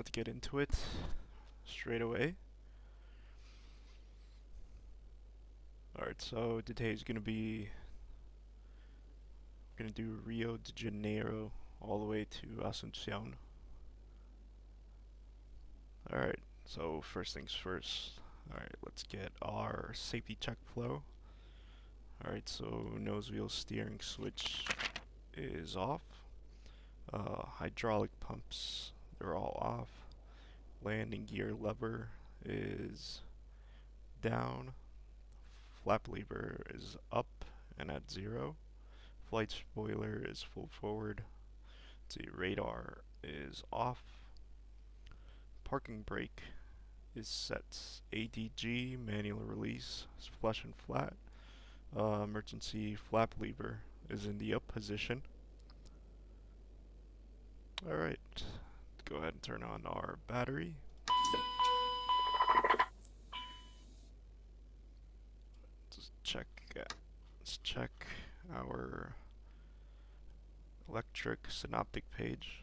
let's get into it straight away. Alright, so today is gonna do Rio de Janeiro all the way to Asunción. Alright, so first things first. Alright, let's get our safety check flow. Alright, so nose wheel steering switch is off. Hydraulic pumps, they're all off. Landing gear lever is down. Flap lever is up and at 0. Flight spoiler is full forward. The radar is off. Parking brake is set. ADG, manual release, is flush and flat. Emergency flap lever is in the up position. Alright, go ahead and turn on our battery. Let's check our electric synoptic page.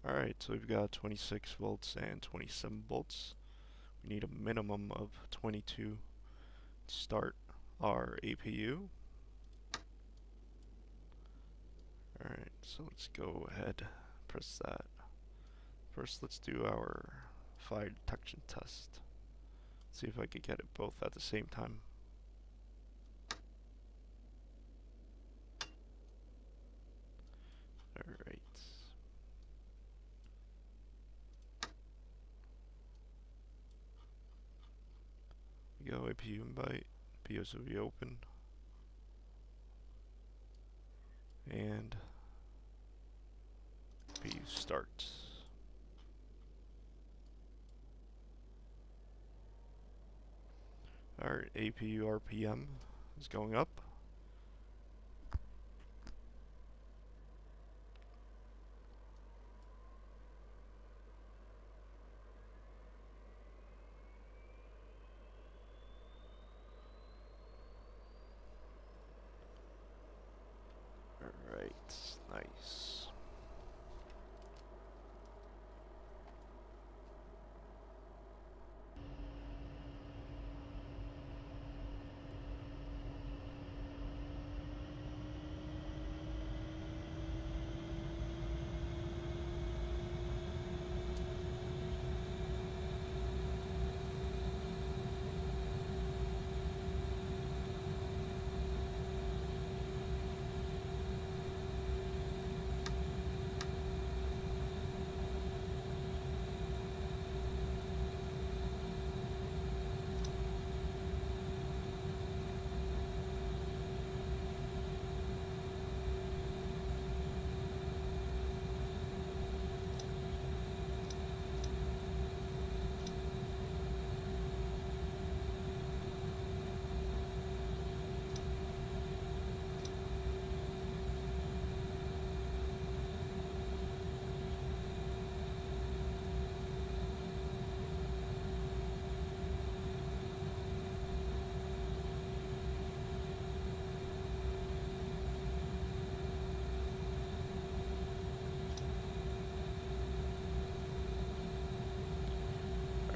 Alright, so we've got 26 volts and 27 volts. We need a minimum of 22 to start our APU. Alright, so let's go ahead, press that. First, let's do our fire detection test. See if I could get it both at the same time. Alright. We go APU invite, POSV open, and APU start. Alright, APU RPM is going up. Alright, nice.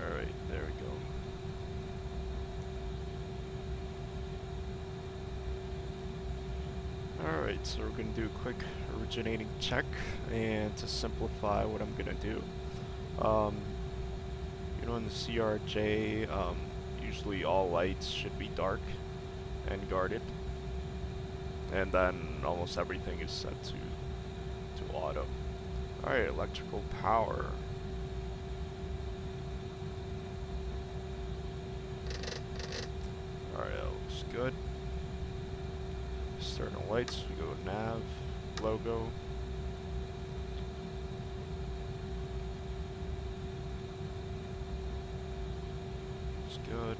Alright, there we go. Alright, so we're going to do a quick originating check, and to simplify what I'm going to do, in the CRJ, usually all lights should be dark and guarded, and then almost everything is set to auto. Alright, electrical power. Alright, that looks good. External lights, we go nav, logo. Looks good.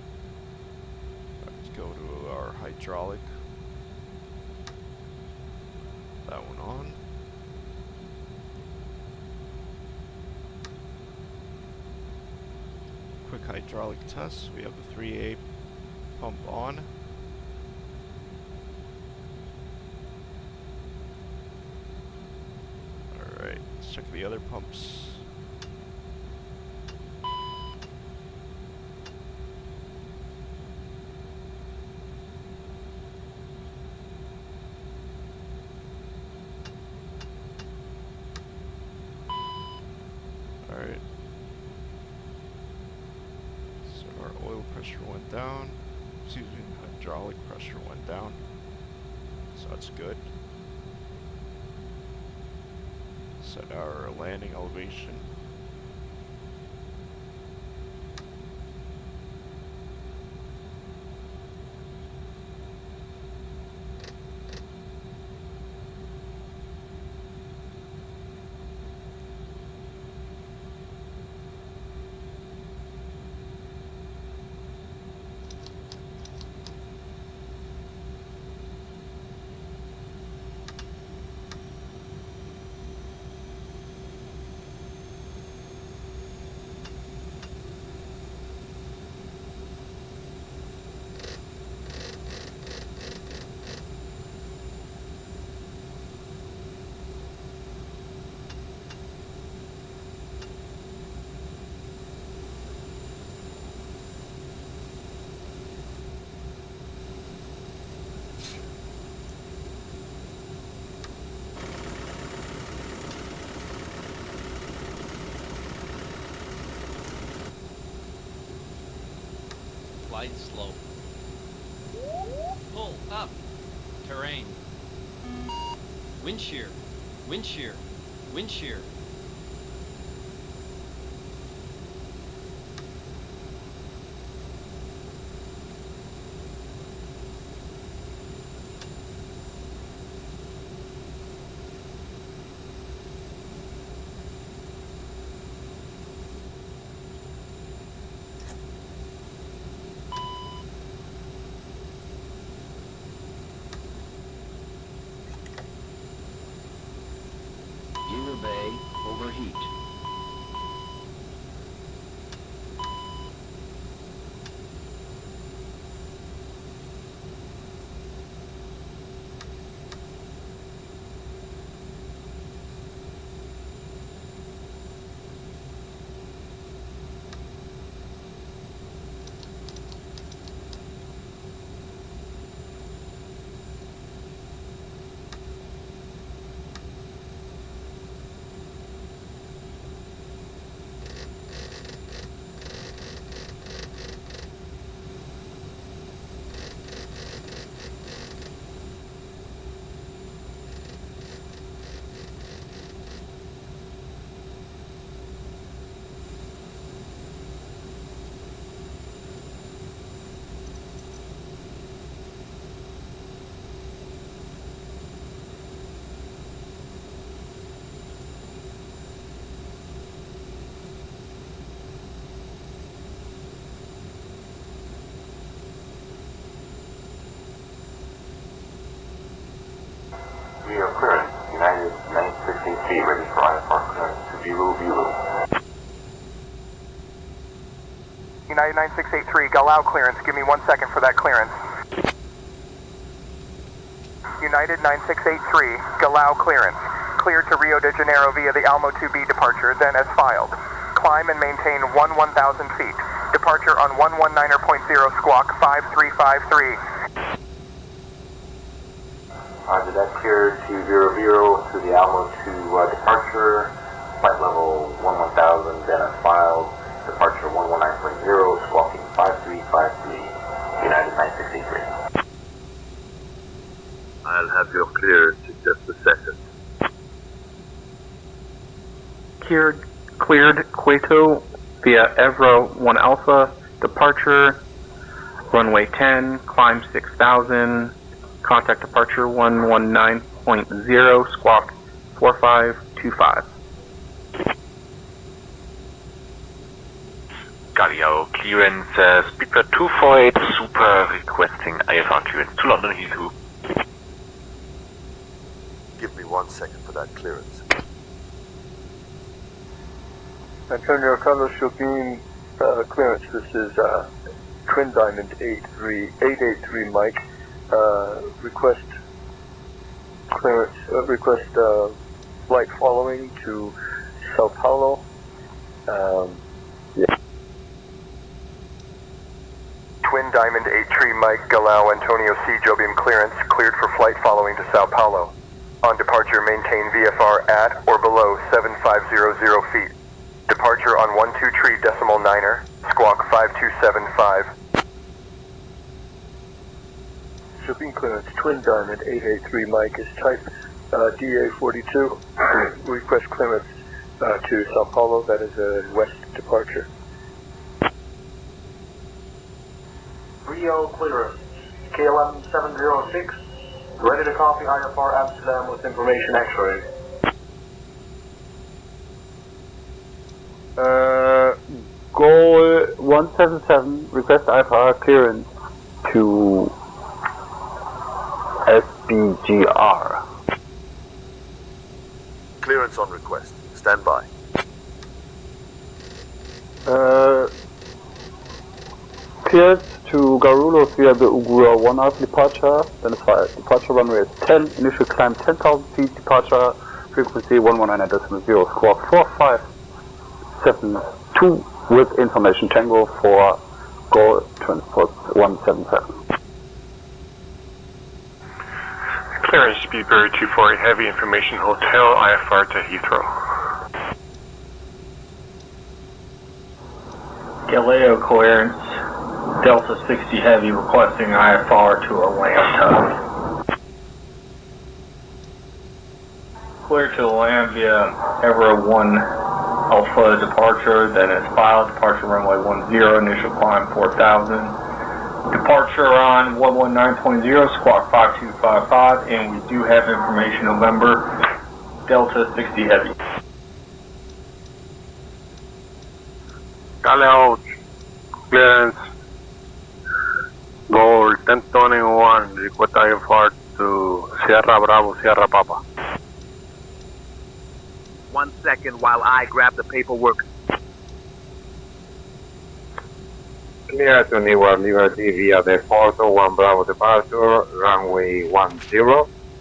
Alright, let's go to our hydraulic. That one on. Quick hydraulic test. We have the 3A pump on. Alright, let's check the other pumps. Alright. So our oil pressure went down. Excuse me, hydraulic pressure went down. So that's good. Set our landing elevation. Glide slope. Pull up. Terrain. Wind shear. Wind shear. Wind shear. Bay, overheat. We are clearing. United 9683, ready for IFR clearance to Vulu. United 9683, Galeão clearance. Give me 1 second for that clearance. United 9683, Galeão clearance. Cleared to Rio de Janeiro via the Almo 2B departure, then as filed. Climb and maintain 1,000 feet. Departure on 119.0 squawk 5353. Roger that, cleared to Vero to the Almo 2 departure, flight level 1000, then as filed, departure 119.0, squawking 5353, United 9683. I'll have your clearance in just a second. Cleared Quito via Evro 1 Alpha, departure, runway 10, climb 6000, contact departure 119.0, squawk 4525. Galeão clearance, speedbird 248, super requesting IFR clearance to London Heathrow. Give me 1 second for that clearance. Antonio Carlos Chopin, clearance. This is Twin Diamond 883 Mike. Request clearance. Request flight following to Sao Paulo. Yeah. Twin Diamond 83 Mike, Galeão Antonio C. Jobium clearance, cleared for flight following to Sao Paulo. On departure, maintain VFR at or below 7500 feet. Departure on 123.9er, squawk 5275. Shipping clearance, Twin Diamond 883 Mike is type DA42. Request clearance to Sao Paulo, that is a west departure. Rio clearance, KLM 706, ready to copy IFR Amsterdam with information X-ray. Goal 177, request IFR clearance to SBGR. Clearance on request. Stand by. Cleared to Guarulhos via the Ugura 1 Alpha departure, then departure runway is 10, initial climb 10,000 feet, departure frequency 119.0, squawk 4572 with information Tango for goal transport 177. Clearance Speedbird 248 Heavy Information Hotel IFR to Heathrow. Galeão clearance, Delta 60 Heavy requesting IFR to Atlanta. Clear to land via Ever 1 Alpha departure, then it's filed, departure runway 10, initial climb 4,000. Departure on 119.0, squawk 5255, and we do have information November, Delta 60 Heavy. Galeão clearance. Goal 1021, request IFR to Sierra Bravo, Sierra Papa. 1 second while I grab the paperwork. Clear to Newark Liberty via the 401 Bravo departure, runway 10,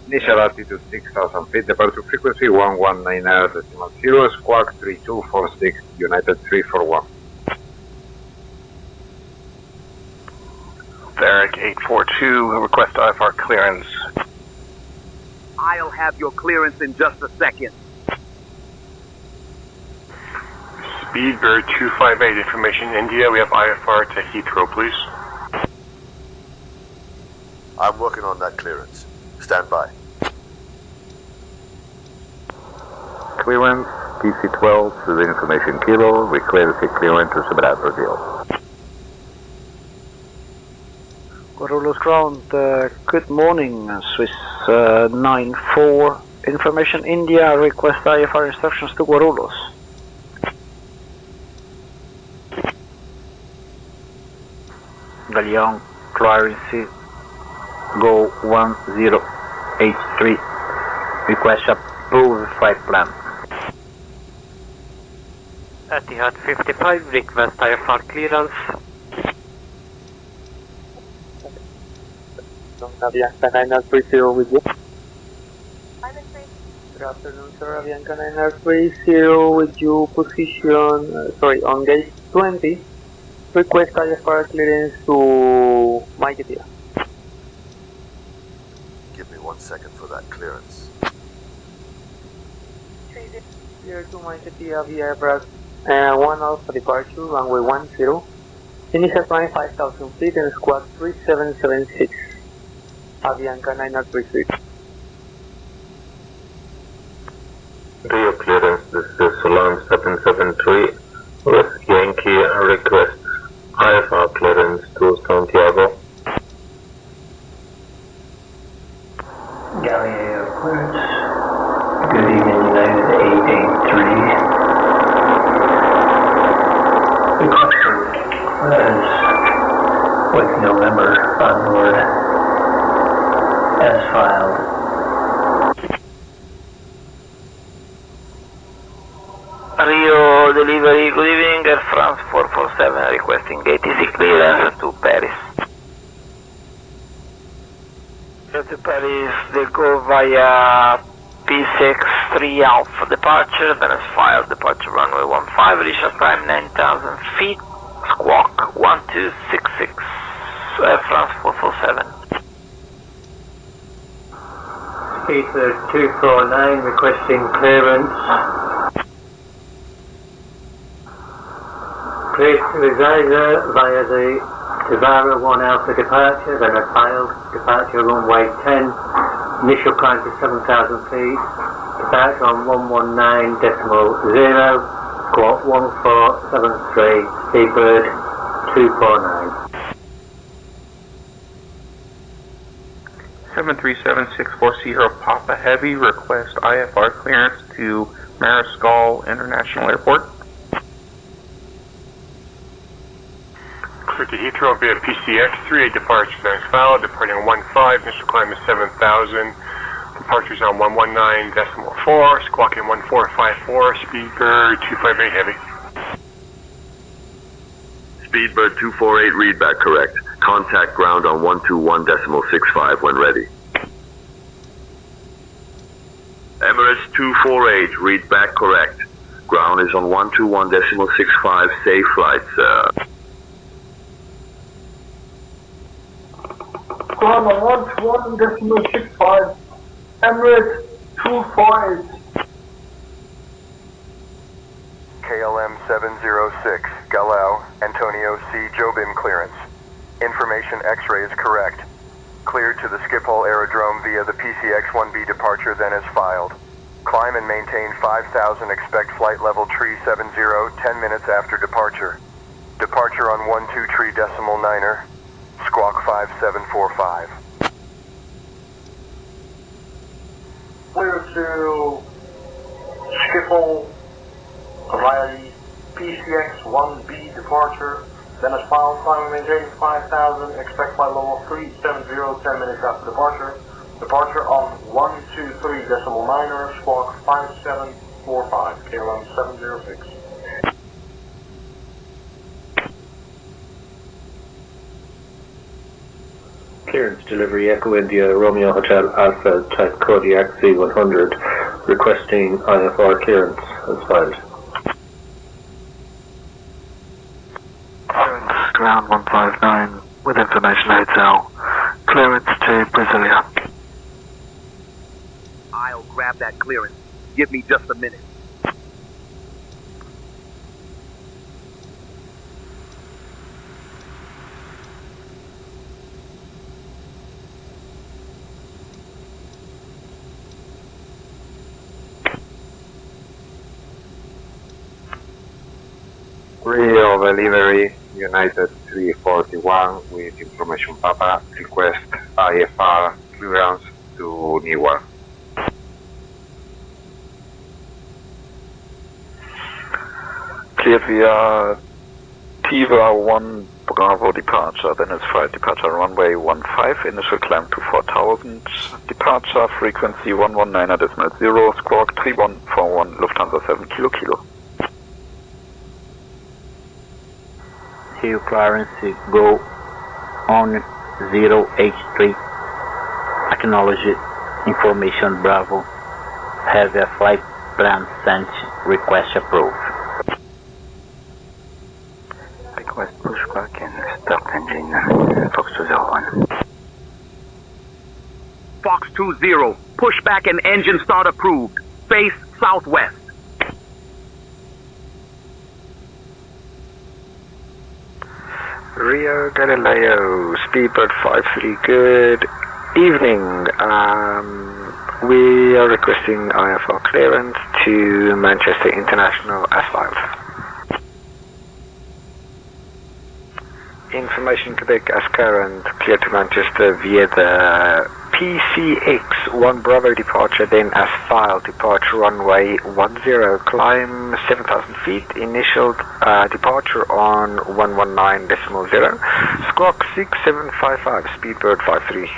initial altitude 6,000 feet, departure frequency 119.0, squawk 3246, United 341. Derek 842, request IFR clearance. I'll have your clearance in just a second. Speedbird 258, information India, we have IFR to Heathrow, please. I'm working on that clearance. Stand by. Clearance, PC-12 to the information Kilo, we clear the clearance to Subrat Brazil. Guarulhos ground, good morning, Swiss 94, information India, request IFR instructions to Guarulhos. Galeão clearance, go 1083, request approve flight plan. Etihad 55, request IFR clearance. Avianca 930 with you. Good afternoon, sir. Avianca 930 with you. Position, on gate 20. Request IFR clearance to Maiquetía. Give me 1 second for that clearance. Clear to Maiquetía via Airbus 1 Alpha departure, runway 10. Initial climb 5,000 feet and squawk 3776. Avianca 933. Rio clearance, this is Alarm 773 with Yankee request IFR clearance to Santiago. Galeão clearance. Good evening, United 883. Requesting clearance with November onboard as filed. Rio delivery, good evening, Air France 447 requesting ATC clearance to Paris. To Paris, they go via P6 3 Alpha departure, then as filed, departure runway 15, initial climb 9,000 feet, squawk 1266, France 447. Speedbird 249 requesting clearance. Clear to Izaza via the Guanabara 1 Alpha departure, then as filed, departure runway 10, initial climb to 7,000 feet, departure on 119.0, squawk 1473, Speedbird 249. 737-640 Papa Heavy, request IFR clearance to Mariscal International Airport. Clear to Heathrow via PCX, 38 departure, then is filed, departing on 15, initial climb is 7,000, departures on 119.4, squawking 1454, Speedbird 258 Heavy. Speedbird 248, readback correct. Contact ground on 121.65 when ready. Emirates 248, readback correct. Ground is on 121.65, safe flight, sir. Ground on 121.65, Emirates 248. KLM 706, Galeão Antonio C. Jobim clearance. Information X-ray is correct. Cleared to the Schiphol Aerodrome via the PCX-1B departure, then as filed. Climb and maintain 5,000, expect flight level tree 70, 10 minutes after departure. Departure on 12.3.9er, squawk 5745. Clear to Schiphol via the PCX-1B departure, then as filed, climb and maintain 5,000, expect flight level 370, 10 minutes after departure. Departure on 123.9er, squawk 5745, KLM 706. Clearance delivery Echo India Romeo Hotel Alpha type Kodiak C100 requesting IFR clearance as filed. Clearance ground 159 with information hotel. Clearance to Brasilia. I'll grab that clearance. Give me just a minute. Rio delivery United 341 with information Papa, request IFR clearance to Newark. Cleared via Tiva 1 Bravo departure, then it's flight departure runway 15, initial climb to 4,000, departure frequency 119.0, squawk 3141, Lufthansa 7 Kilo. Here clearance go on 0H3, acknowledge information Bravo, have a flight plan sent, request approved. Request pushback and start engine, Fox 201. Fox 20, pushback and engine start approved. Face southwest. Rio Galileo, Speedbird 53, good evening. We are requesting IFR clearance to Manchester International as filed. Information Quebec as current, clear to Manchester via the PCX-1 Bravo departure, then as filed, departure runway 10, climb 7,000 feet, initial departure on 119.0, squawk 6755, Speedbird 53.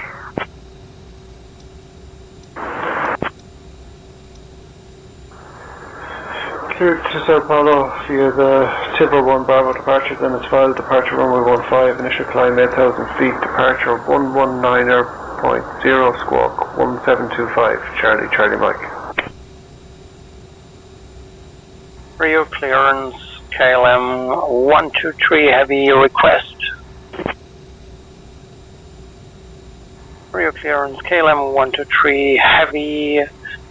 Cleared to Sao Paulo via the Silver 1 Bravo departure, then it's filed, departure runway 15, initial climb 8,000 feet, departure 119.0, squawk 1725, Charlie Mike. Rio clearance, KLM 123 heavy request. Rio clearance, KLM 123 heavy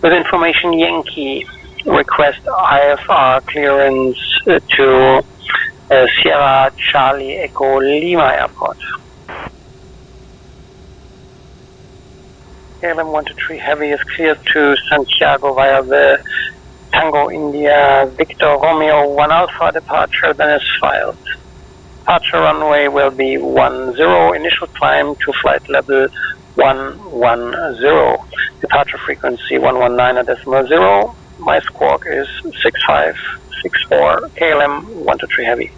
with information Yankee. Request IFR clearance to Sierra Charlie Echo Lima Airport. KLM 123 heavy is cleared to Santiago via the Tango India Victor Romeo 1 Alpha departure, then is filed. Departure runway will be 10, initial climb to flight level 110. Departure frequency 119.0. My squawk is 6564, KLM 123 heavy.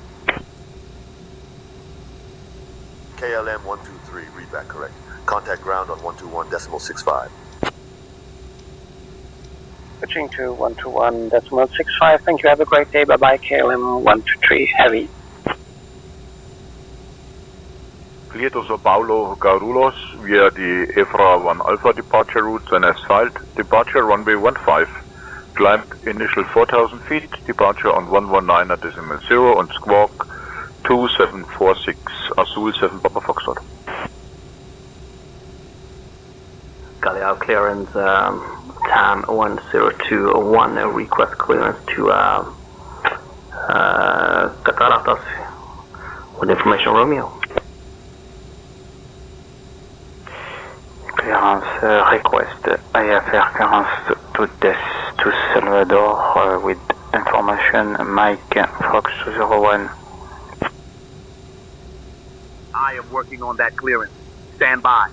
KLM 123, read back correct. Contact ground on 121.65. Switching to 121.65. Thank you. Have a great day. Bye bye. KLM 123 heavy. Clear to Sao Paulo, Guarulhos via the IFR 1 Alpha departure route, then as filed. Departure runway 15. Climb initial 4,000 feet. Departure on 119.0 on squawk 2746. Azul 7 Papa Foxtrot. Galeão clearance, TAM 1021, request clearance to Cataratas with information Romeo. Clearance request IFR clearance to Salvador with information Mike Fox 01. I am working on that clearance. Stand by.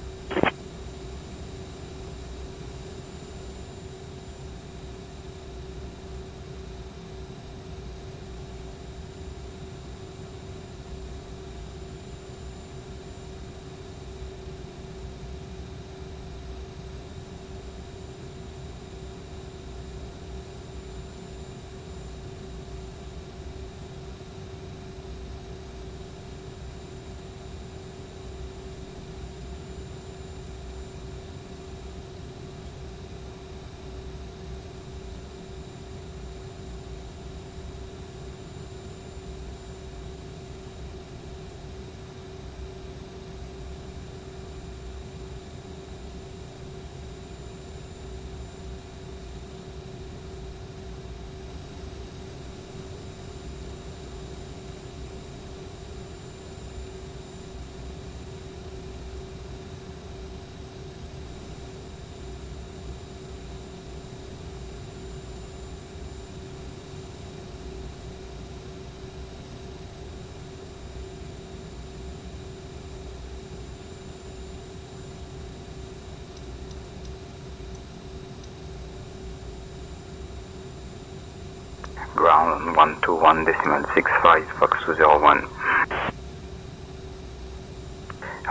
Ground 121.65 Fox 01.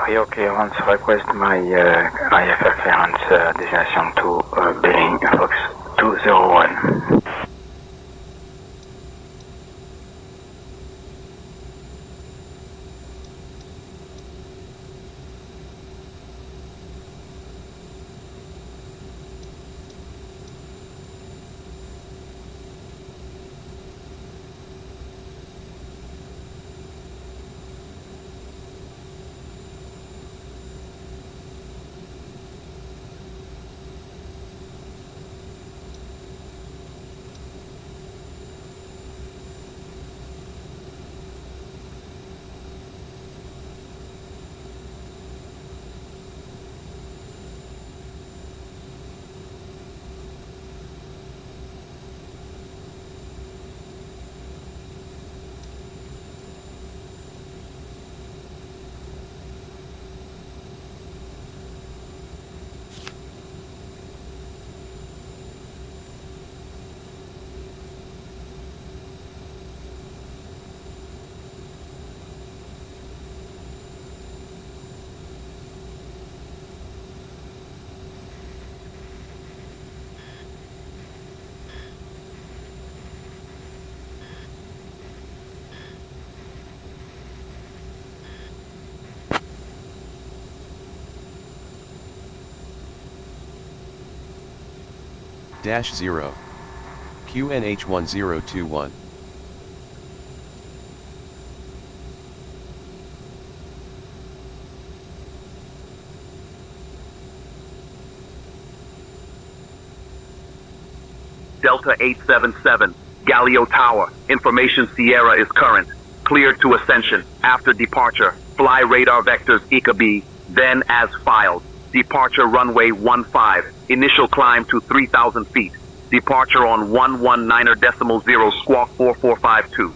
Rio clearance request my IFR clearance destination to Berlin Fox 201. -0. QNH1021. Delta 877, Galeão Tower. Information Sierra is current. Cleared to ascension. After departure, fly radar vectors ECA-B, then as filed. Departure runway 15. Initial climb to 3,000 feet. Departure on 119.0 squawk 4452.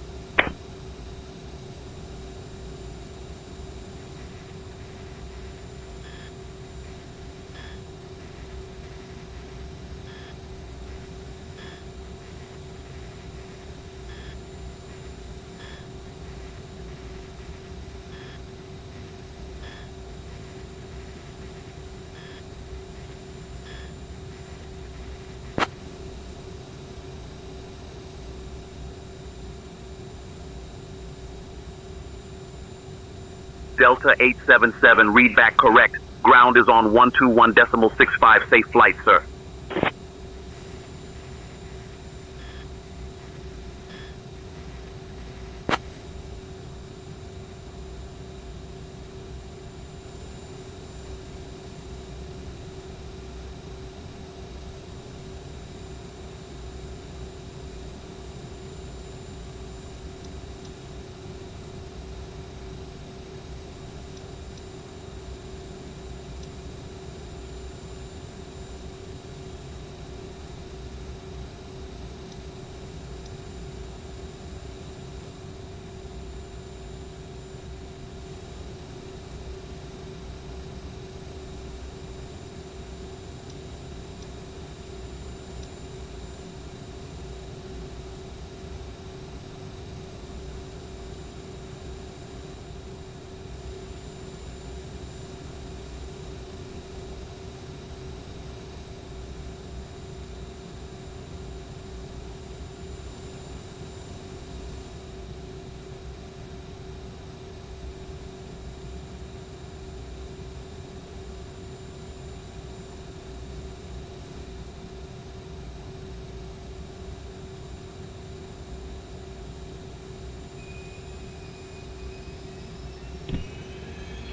Delta 877, read back correct. Ground is on 121.65. Safe flight, sir.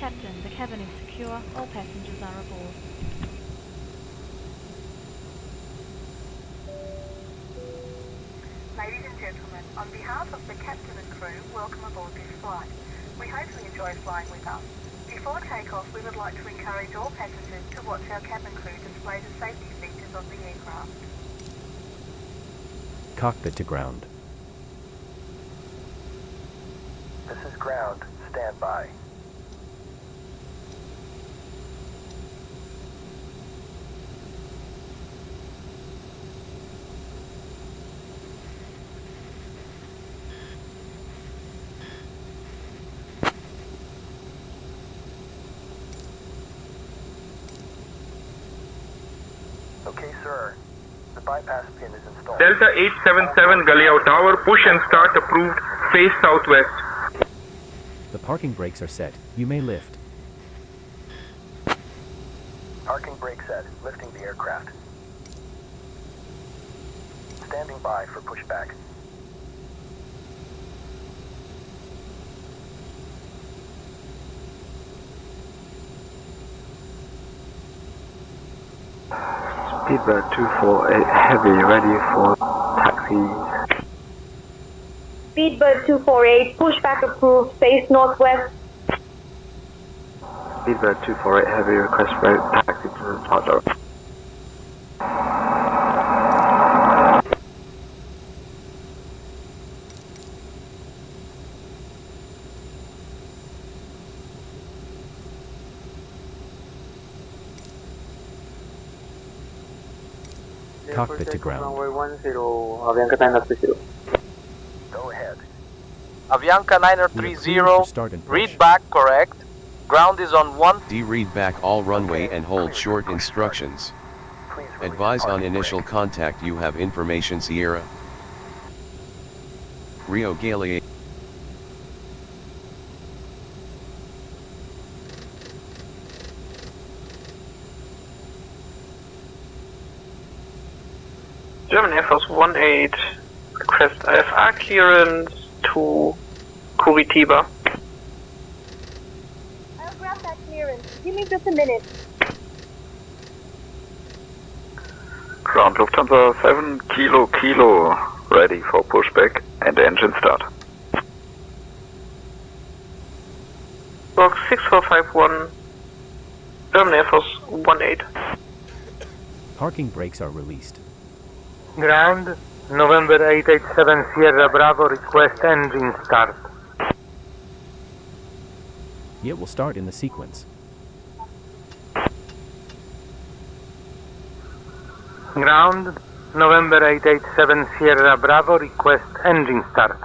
Captain, the cabin is secure. All passengers are aboard. Ladies and gentlemen, on behalf of the captain and crew, welcome aboard this flight. We hope you enjoy flying with us. Before takeoff, we would like to encourage all passengers to watch our cabin crew display the safety features of the aircraft. Cockpit to ground. This is ground. Stand by. Okay, sir. The bypass pin is installed. Delta 877 Galeão Tower, push and start approved, face southwest. The parking brakes are set. You may lift. Parking brake set. Lifting the aircraft. Standing by for pushback. Speedbird 248 Heavy, ready for taxi. Speedbird 248, pushback approved, face northwest. Speedbird 248 Heavy, request route taxi to departure. Cockpit to ground. Runway 10, Avianca 930. Go ahead. Avianca 930, read back correct. Ground is on 1. Read back all runway and hold short instructions. Advise on initial contact you have information Sierra. Rio Galeão. German Air Force 18, request IFR clearance to Curitiba. I'll grab that clearance. Give me just a minute. Ground Lufthansa 7 Kilo, ready for pushback and engine start. Box 6451, German Air Force 18. Parking brakes are released. Ground, November 887 Sierra Bravo, request engine start. It will start in the sequence. Ground, November 887 Sierra Bravo, request engine start.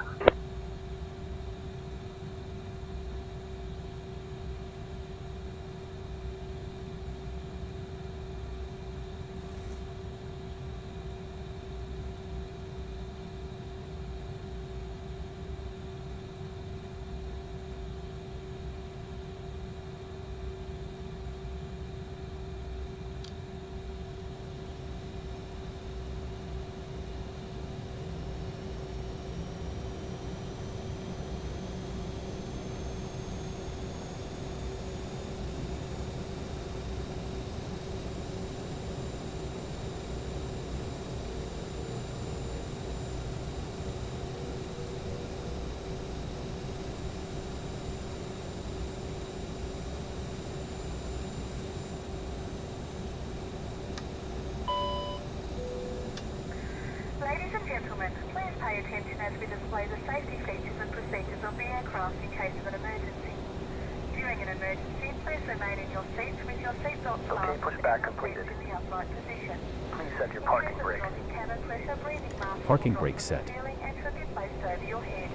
Ladies and gentlemen, please pay attention as we display the safety features and procedures of the aircraft in case of an emergency. During an emergency, please remain in your seats with your seatbelt fastened. Okay, pushback completed. In the upright position. Please set your parking brake. Cabin pressure, breathing mask, Parking brake set. and should be placed over your head.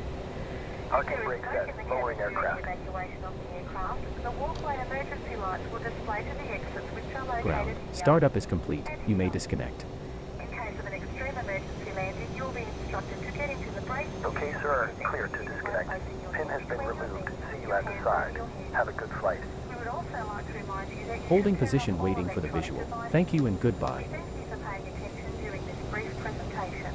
Parking brake set. Lowering aircraft. Evacuation of the aircraft, the walkway emergency lights will display to the exits which are located Ground. here. Startup is complete. You may disconnect. In case of an extreme emergency landing, you'll be instructed to get into the brake. Okay, sir. Clear to disconnect. Pin has been removed. See you at the side. Have a good flight. We would also like to remind you that you Holding position waiting for the visual. Thank you and goodbye. thank you for paying attention during this brief presentation.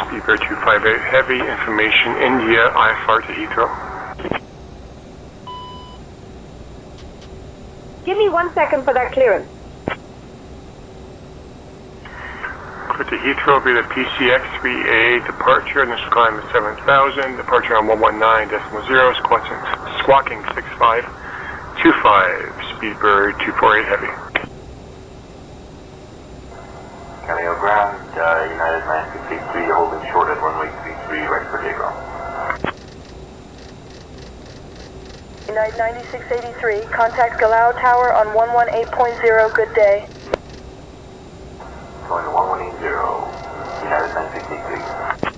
Speedbird 258 Heavy, information India, IFR to Heathrow. Give me 1 second for that clearance. Clear to Heathrow via the PCX 3A departure, initial climb is 7,000, departure on 119.0, squawking 6525, Speedbird 248 Heavy. Galeão ground, United 953, holding short at runway 33, right for takeoff. United 9683, contact Galeão Tower on 118.0, good day. Going to 1180, United 963.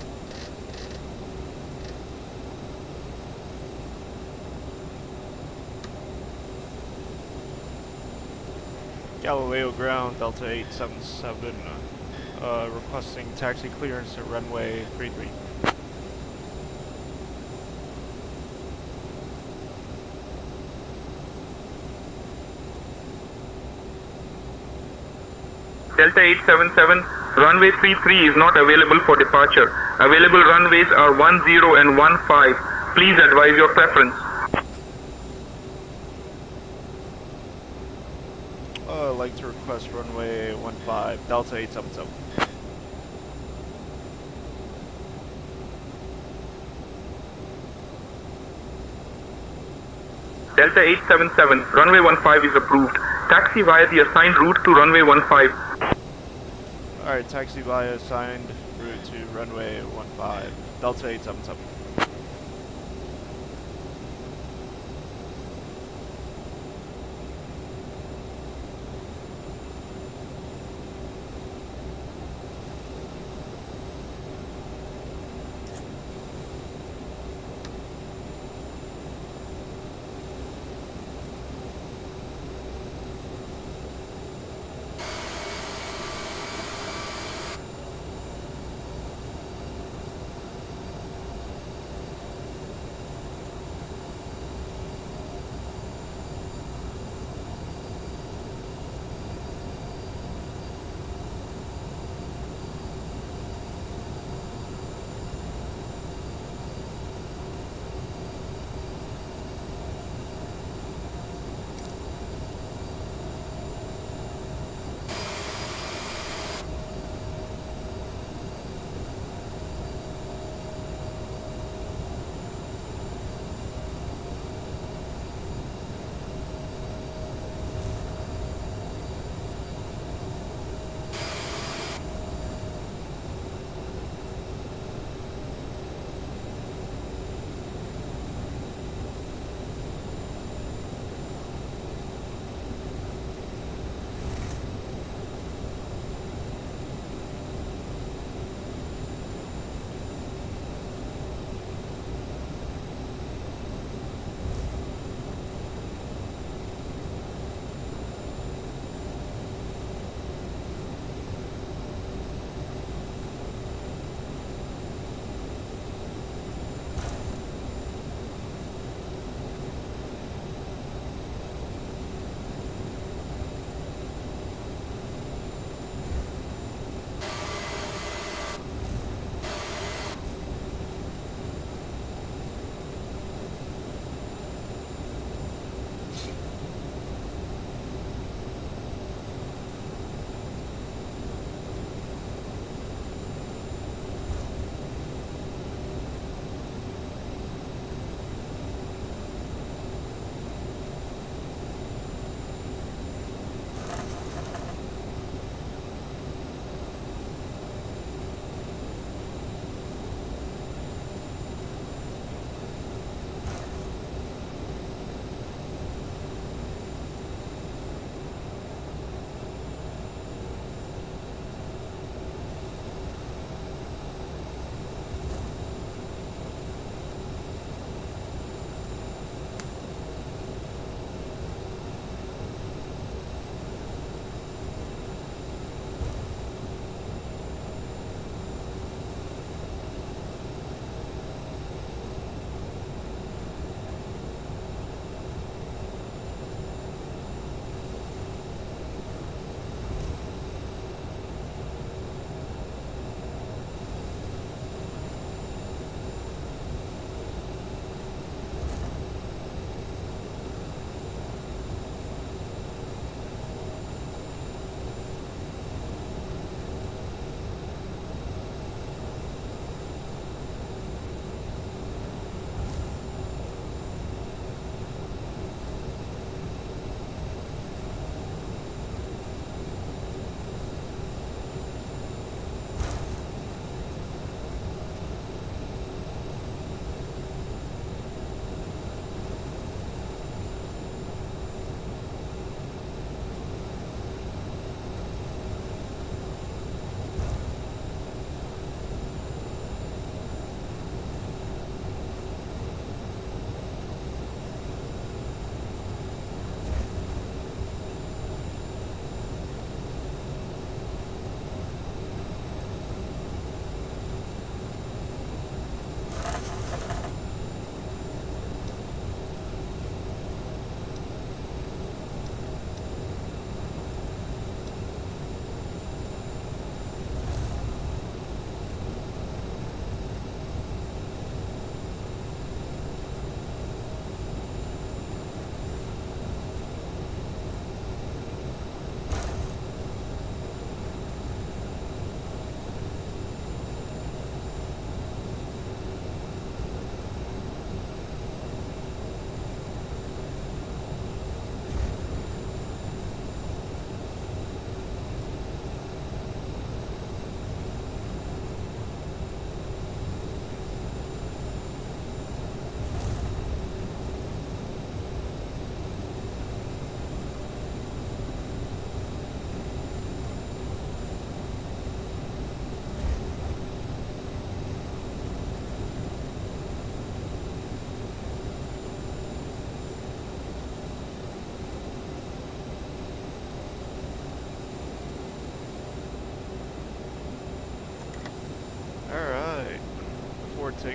Galileo ground, Delta 877, requesting taxi clearance at runway 33. Delta 877, runway 33 is not available for departure. Available runways are 10 and 15. Please advise your preference. I'd like to request runway 15, Delta 877. Delta 877, runway 15 is approved. Taxi via the assigned route to runway 15. Alright, taxi via assigned route to runway 15, Delta 877.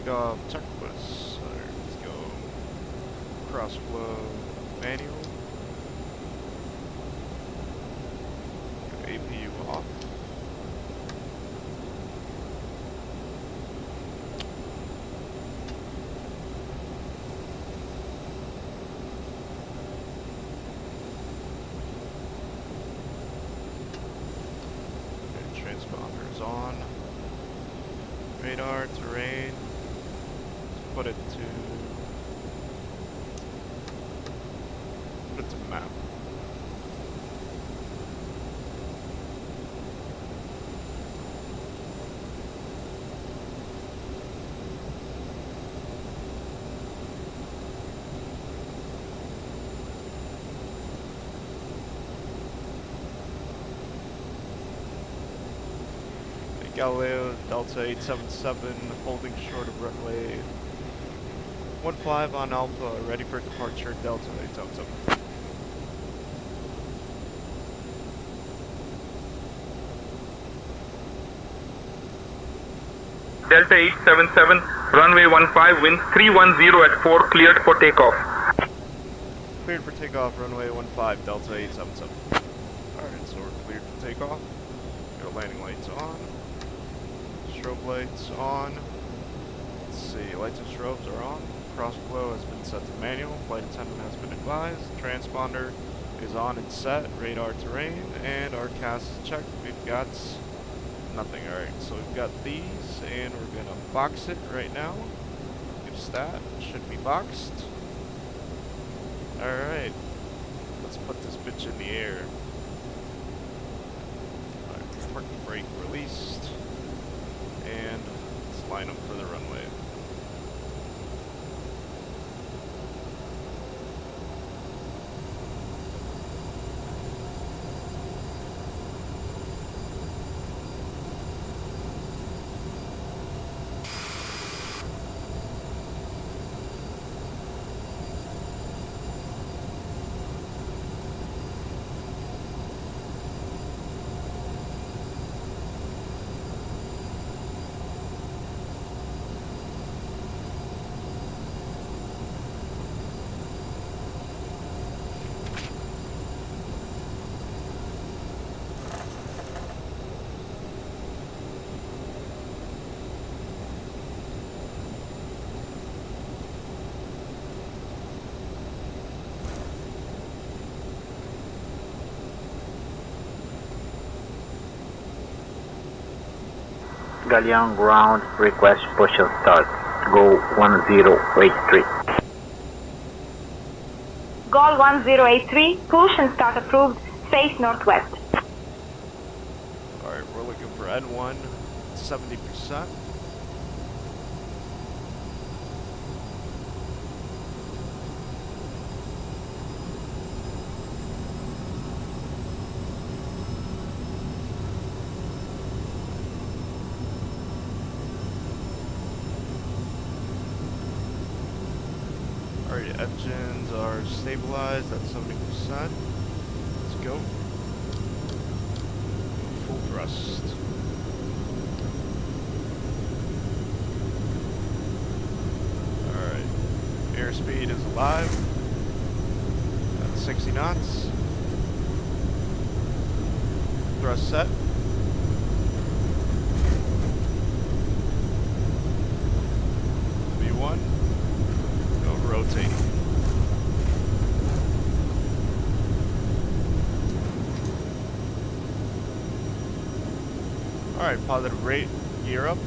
takeoff checklist. Alright, let's go. Cross flow manual. APU off. Okay, transponders on. Radar, terrain. Let's put it to map. Galeão Delta 877 holding short of runway 15 on Alpha, ready for departure Delta 877. Delta 877, runway 15, wind 310 at 4, cleared for takeoff. Cleared for takeoff, runway 15, Delta 877. Alright, so we're cleared for takeoff. Got landing lights on. Strobe lights on. Let's see, lights and strobes are on. Cross flow has been set to manual. Flight attendant has been advised. Transponder is on and set. Radar terrain, and our CAS is checked. We've got nothing. Alright, so we've got these, and we're gonna box it right now. Give stat, should be boxed. Alright, let's put this bitch in the air. Alright, parking brake released. And let's line up for the runway. Galeão ground, request push and start. Go 1083. Goal 1083, push and start approved, face northwest. Alright, we're looking for N1, 70%. Alright, engines are stabilized at 70%. Let's go. Full thrust. Alright. Airspeed is alive. At 60 knots. Thrust set. V1. Rotate. Alright, positive rate, gear up.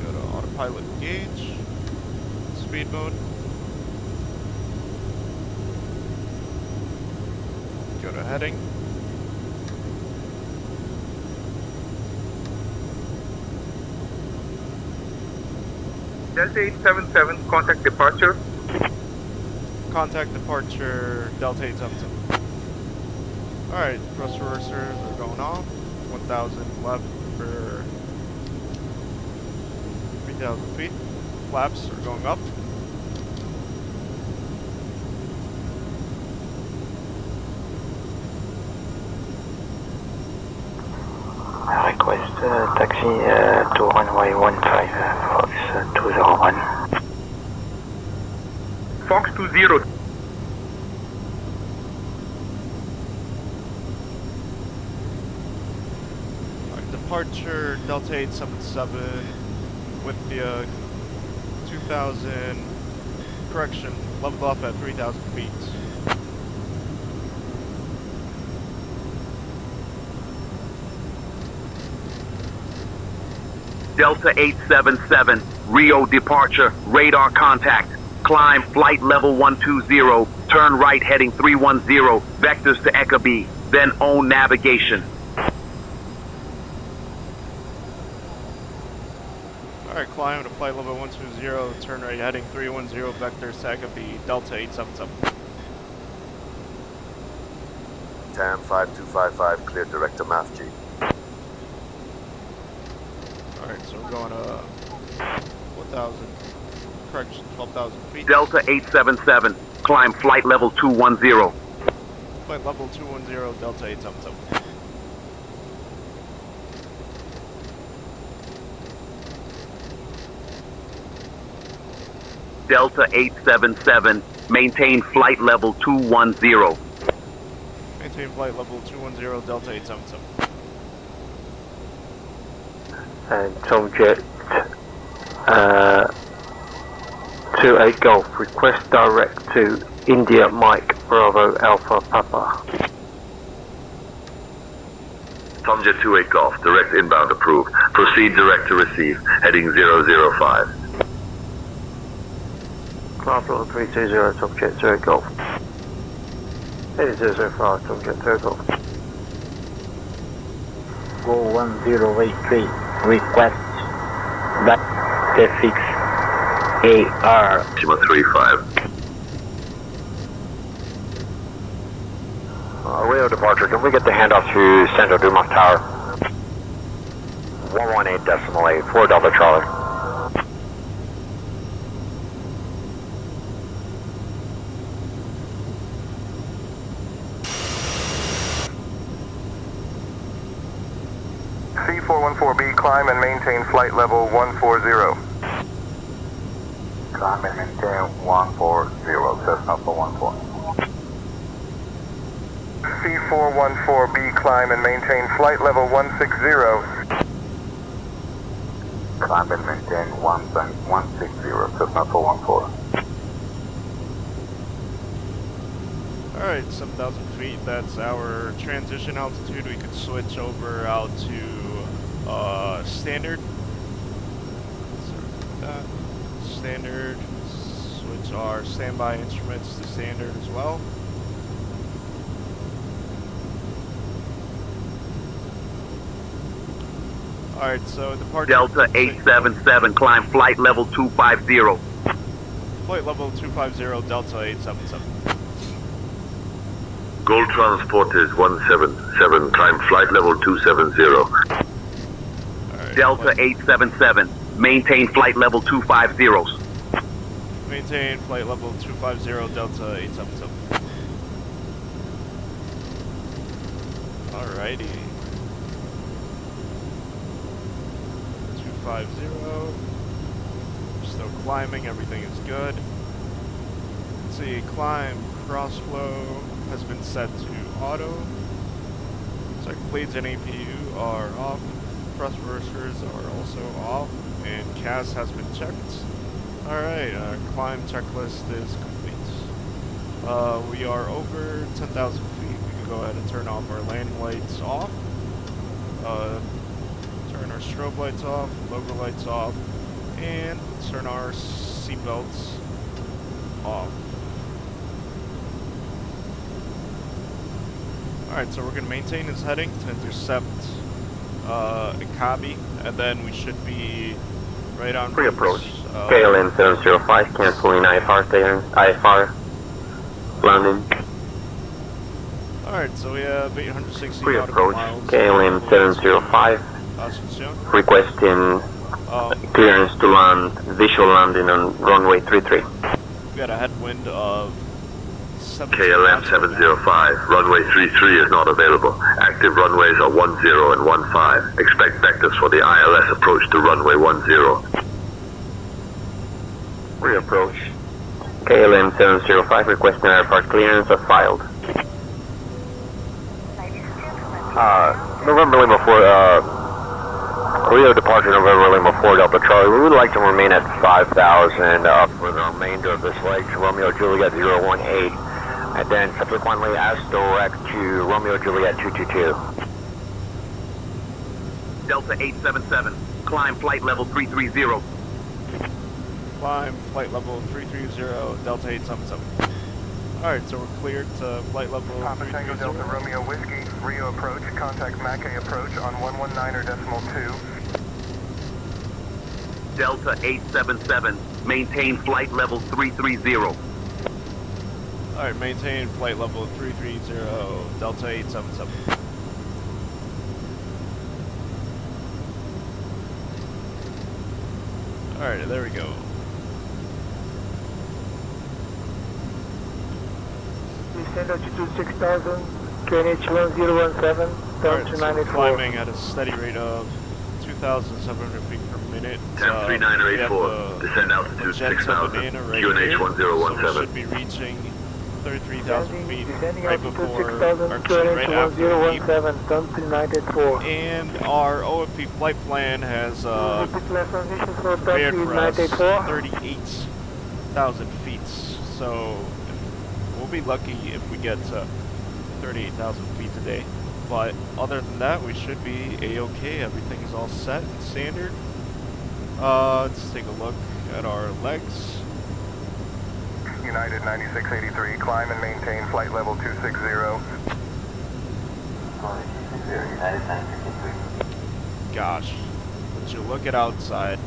Go to autopilot gauge, speed mode. Go to heading. Delta 877, contact departure. Contact departure, Delta 877. Alright, thrust reversers are going off. 1,000 left for 3,000 feet. Flaps are going up. request taxi to runway 15 Fox 201. Fox 20. Departure Delta 877 with the 2000, correction, level off at 3,000 feet. Delta 877, Rio departure, radar contact. Climb flight level 120, turn right heading 310, vectors to Ekabe, then own navigation. Alright, climb to flight level 120, turn right heading 310, vectors to Ekabe, Delta 877. TAM 5255, clear direct to MAF G. Alright, so we're going to 4,000, correction, 12,000 feet. Delta 877, climb flight level 210. Flight level 210, Delta 877. Delta 877, maintain flight level 210. Maintain flight level 210, Delta 877. And subject 28 Golf, request direct to India Mike Bravo Alpha Papa. Tomjet 28 Golf, direct inbound approved. Proceed direct to receive, heading 005. Class level 320, subject 28 Golf. Heading 005, subject 28 Golf. Go 1083. Request that prefix AR. Shima 35. Rio departure, can we get the handoff to Central Dumas Tower? 118.8, 4 Delta Charlie. C414B, climb and maintain flight level 140. Climb and maintain 140, Cessna 414. C414B, climb and maintain flight level 160. Climb and maintain 160, Cessna 414. Alright, 7,000 feet, that's our transition altitude. We could switch over out to standard. Standard, switch our standby instruments to standard as well. Alright, so departure Delta 877, climb flight level 250. Flight level 250, Delta 877. Gold transport is 177, climb flight level 270. Right, Delta 877, maintain flight level 250. Maintain flight level 250, Delta 877. Alrighty. 250. Still climbing, everything is good. Let's see, climb, cross flow has been set to auto. Looks like blades and APU are off. Thrust reversers are also off. And CAS has been checked. Alright, climb checklist is complete. We are over 10,000 feet. We can go ahead and turn off our landing lights off. Turn our strobe lights off, logo lights off, and turn our seat belts off. Alright, so we're going to maintain this heading to intercept Ekabe, and then we should be right on Pre-approach. KLM 705, canceling IFR staying, IFR, landing. Alright, so we have 860 Pre-approach, miles. KLM 705, Asunción. requesting clearance to land, visual landing on runway 33. We got a headwind of KLM 705, runway 33 is not available. Active runways are 10 and 15. Expect vectors for the ILS approach to runway 10. Reapproach. KLM 705 requesting airport clearance as filed. November Lima 4, Rio departure November Lima 4 Delta Charlie. We would like to remain at 5,000 for the remainder of this leg to Romeo Juliet 018, and then subsequently as direct to Romeo Juliet 222. Delta 877, climb flight level 330. Climb flight level 330, Delta 877. Alright, so we're cleared to flight level Papa Tango Delta Romeo Whiskey, Rio approach, contact Mackay approach on 119.2. Delta 877, maintain flight level 330. Alright, maintain flight level 330, Delta 877. Alright, there we go. Descend altitude 6,000, QNH 1017, down to 94. Climbing at a steady rate of 2,700 feet per minute. 103984, descend altitude 6,000, QNH 1017. Should be reaching 33,000 feet right before, or QNH right after 1017, down to 94. And our OFP flight plan has prepared for us 38,000 feet. So we'll be lucky if we get to 38,000 feet today. But other than that, we should be a-okay. Everything is all set and standard. Let's take a look at our legs. United 9683, climb and maintain flight level 260. Gosh, would you look at outside?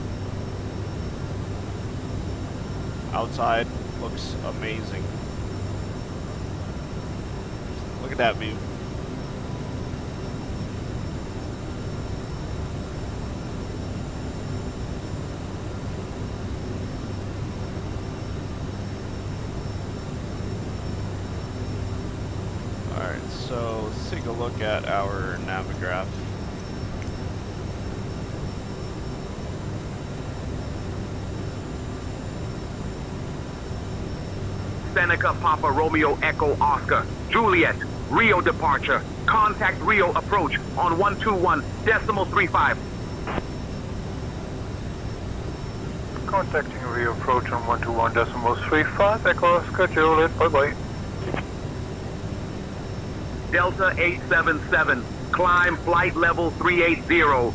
Outside looks amazing. Look at that view. Alright, so let's take a look at our Navigraph. Seneca Papa Romeo Echo Oscar, Juliet, Rio departure. Contact Rio approach on 121.35. Contacting Rio approach on 121.35, Echo Oscar, Juliet, bye-bye. Delta 877, climb flight level 380.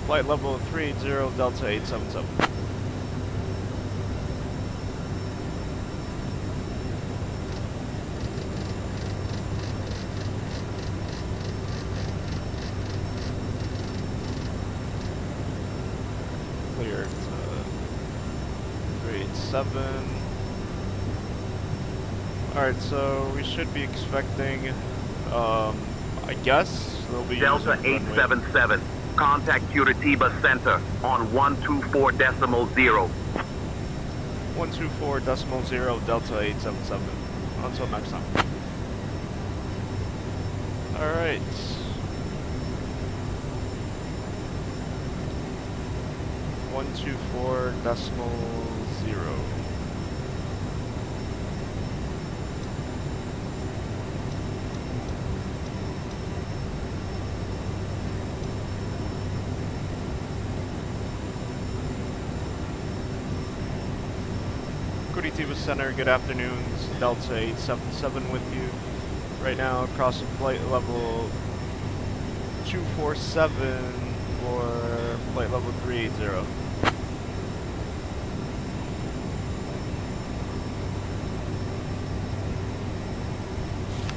Flight level 380, Delta 877. Clear to 387. Alright, so we should be expecting, I guess, there'll be Delta 877, contact Curitiba Center on 124.0. 124.0, Delta 877. Until next time. Alright. One, 124.0. Curitiba Center, good afternoon. This is Delta 877 with you. Right now, crossing flight level 247 for flight level 380.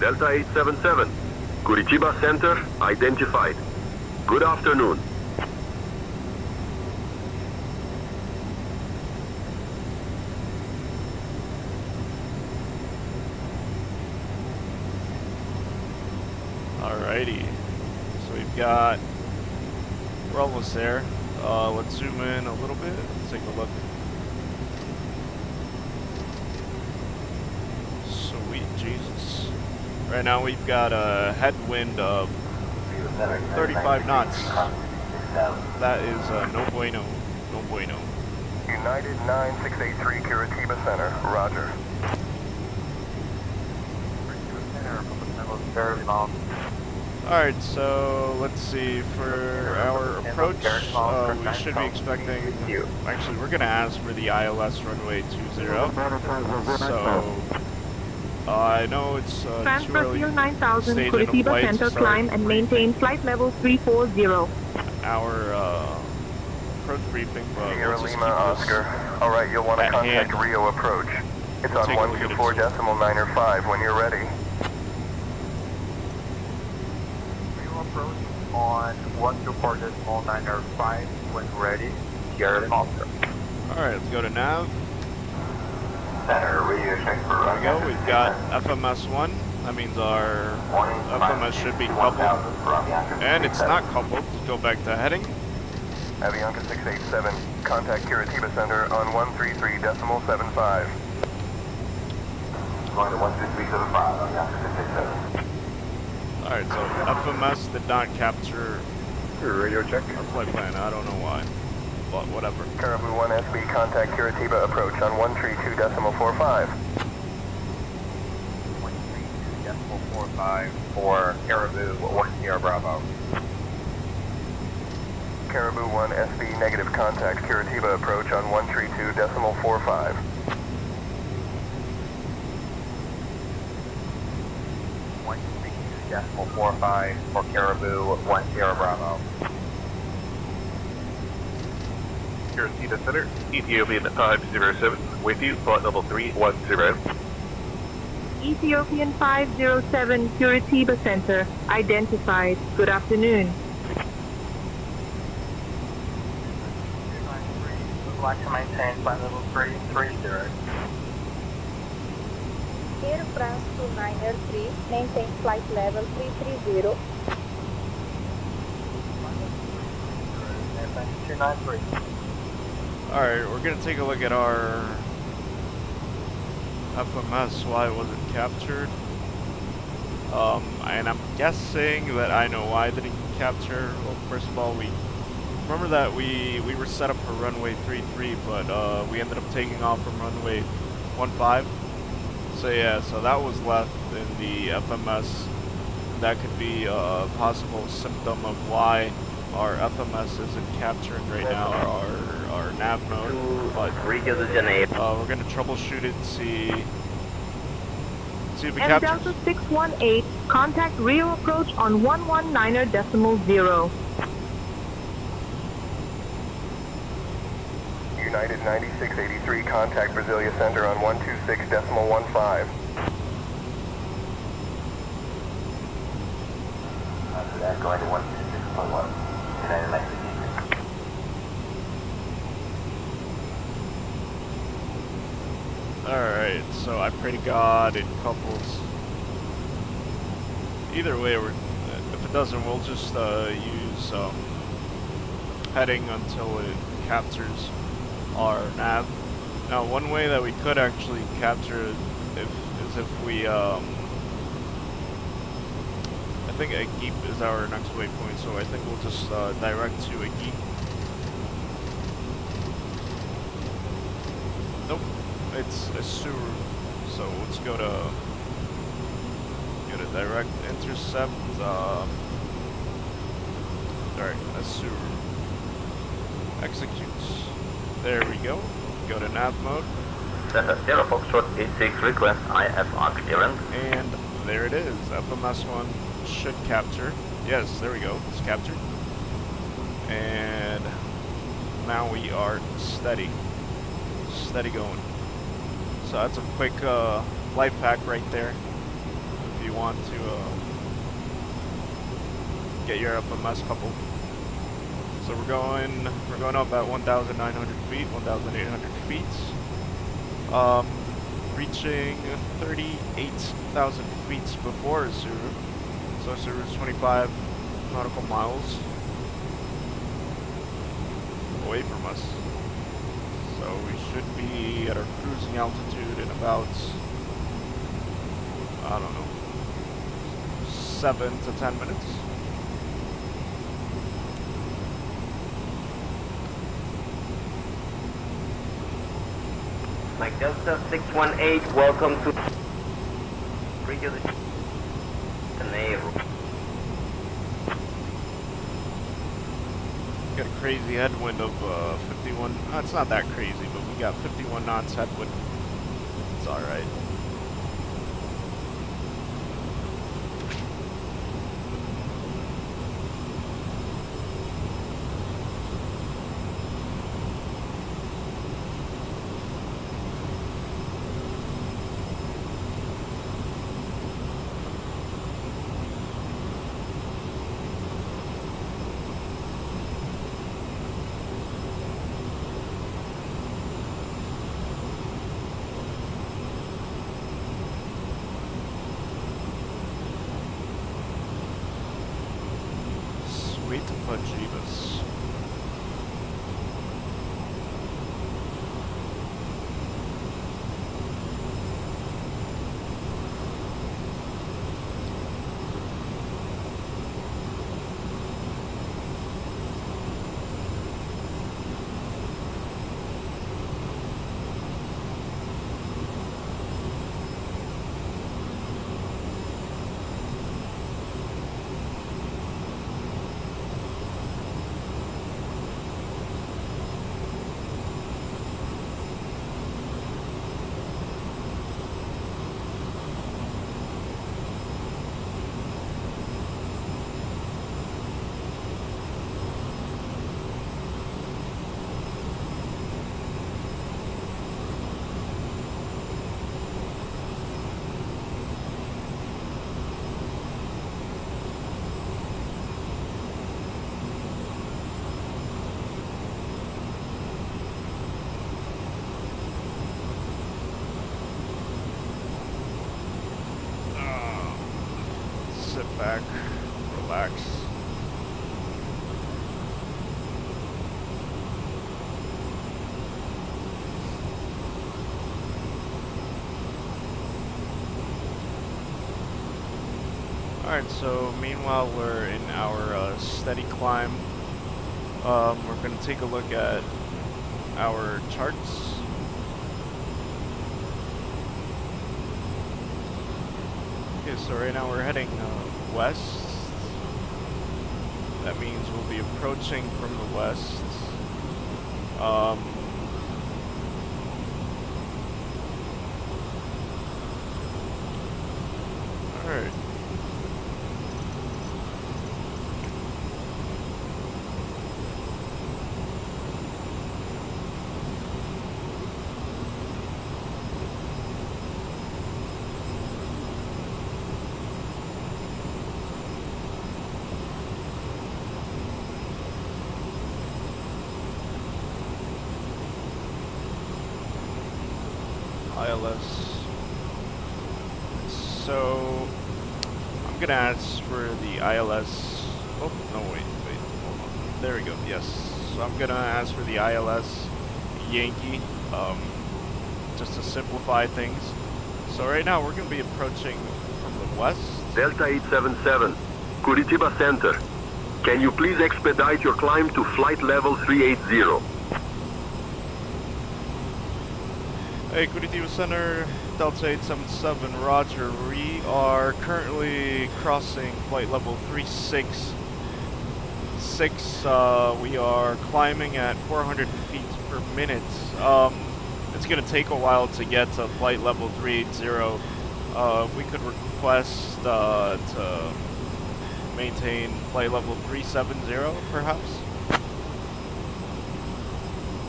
Delta 877, Curitiba Center identified. Good afternoon. Alrighty, so we've got, we're almost there. Let's zoom in a little bit, let's take a look. Right now we've got a headwind of 35 knots. That is no bueno. No bueno. United 9683 Curitiba Center. Roger. Alright, so let's see, for our approach, we should be expecting, actually we're going to ask for the ILS runway 20, so I know it's too early Transfer 9000 stage in a Curitiba flight Center, to start climb and maintain flight level 340. our approach briefing, but Sierra let's just Lima keep Oscar. Alright, you'll want to at contact hand. Rio approach. It's We'll on take a look at it 124.905 when you're ready. Rio approach on 124.905 when ready. Sierra Lima Oscar. Alright, let's go to nav. Center, radio check for There we go, we've got FMS1. That means our FMS should be coupled. And it's not coupled. Let's go back to heading. Avianca 687, contact Curitiba Center on 133.75. Going to 13375, Avianca 687. Alright, so FMS did not capture radio check. our flight plan. I don't know why, but whatever. Caribou 1 SB, contact Curitiba approach on 132.45. 132.45 for Caribou 1 Sierra Bravo. Caribou 1 SB, negative contact Curitiba approach on 132.45. 132.45 for Caribou 1 Sierra Bravo. Curitiba Center, Ethiopian 507, with you, flight level 310. Ethiopian 507 Curitiba Center, identified. Good afternoon. Would like to maintain flight level 330. Air France 293, maintain flight level 330. 293. Alright, we're going to take a look at our FMS, why it wasn't captured. And I'm guessing that I know why it didn't capture. Well, first of all, we remember that we were set up for runway 33, but we ended up taking off from runway 15. So yeah, so that was left in the FMS. That could be a possible symptom of why our FMS isn't capturing right now, our nav mode. But Rio de Janeiro. we're gonna troubleshoot it and see if it M captures. Delta 618, contact Rio approach on 119.0. United 9683, contact Brasilia Center on 126.15. After that, going to 126.1. United 9683. Alright, so I pray to God it couples. Either way, if it doesn't, we'll just use heading until it captures our nav. Now, one way that we could actually capture it is if we, I think Ageep is our next waypoint, so I think we'll just direct to Ageep. Nope, it's Asuru. So let's go to direct intercept. Alright, Asuru. Executes. There we go. Go to nav mode. Center 0 Foxtrot 86 request IFR clearance. And there it is. FMS1 should capture. Yes, there we go. It's captured. And now we are steady. Steady going. So that's a quick life hack right there. If you want to get your FMS coupled. So we're going up at 1,900 feet, 1,800 feet. Reaching 38,000 feet before Asuru. So Asuru is 25 nautical miles away from us. So we should be at our cruising altitude in about, I don't know, 7 to 10 minutes. Mike Delta 618, welcome to Rio de Janeiro. Got a crazy headwind of 51. It's not that crazy, but we got 51 knots headwind. It's alright. Jeebus. Sit back, relax. Alright, so meanwhile we're in our steady climb. We're going to take a look at our charts. Okay, so right now we're heading west. That means we'll be approaching from the west. Alright. ILS. So I'm gonna ask for the ILS. Oh no, wait, hold on. There we go. Yes. So I'm gonna ask for the ILS Yankee, just to simplify things. So right now we're gonna be approaching from the west. Delta 877, Curitiba Center. Can you please expedite your climb to flight level 380? Hey, Curitiba Center, Delta 877, roger. We are currently crossing flight level 366. We are climbing at 400 feet per minute. It's going to take a while to get to flight level 380. We could request to maintain flight level 370, perhaps?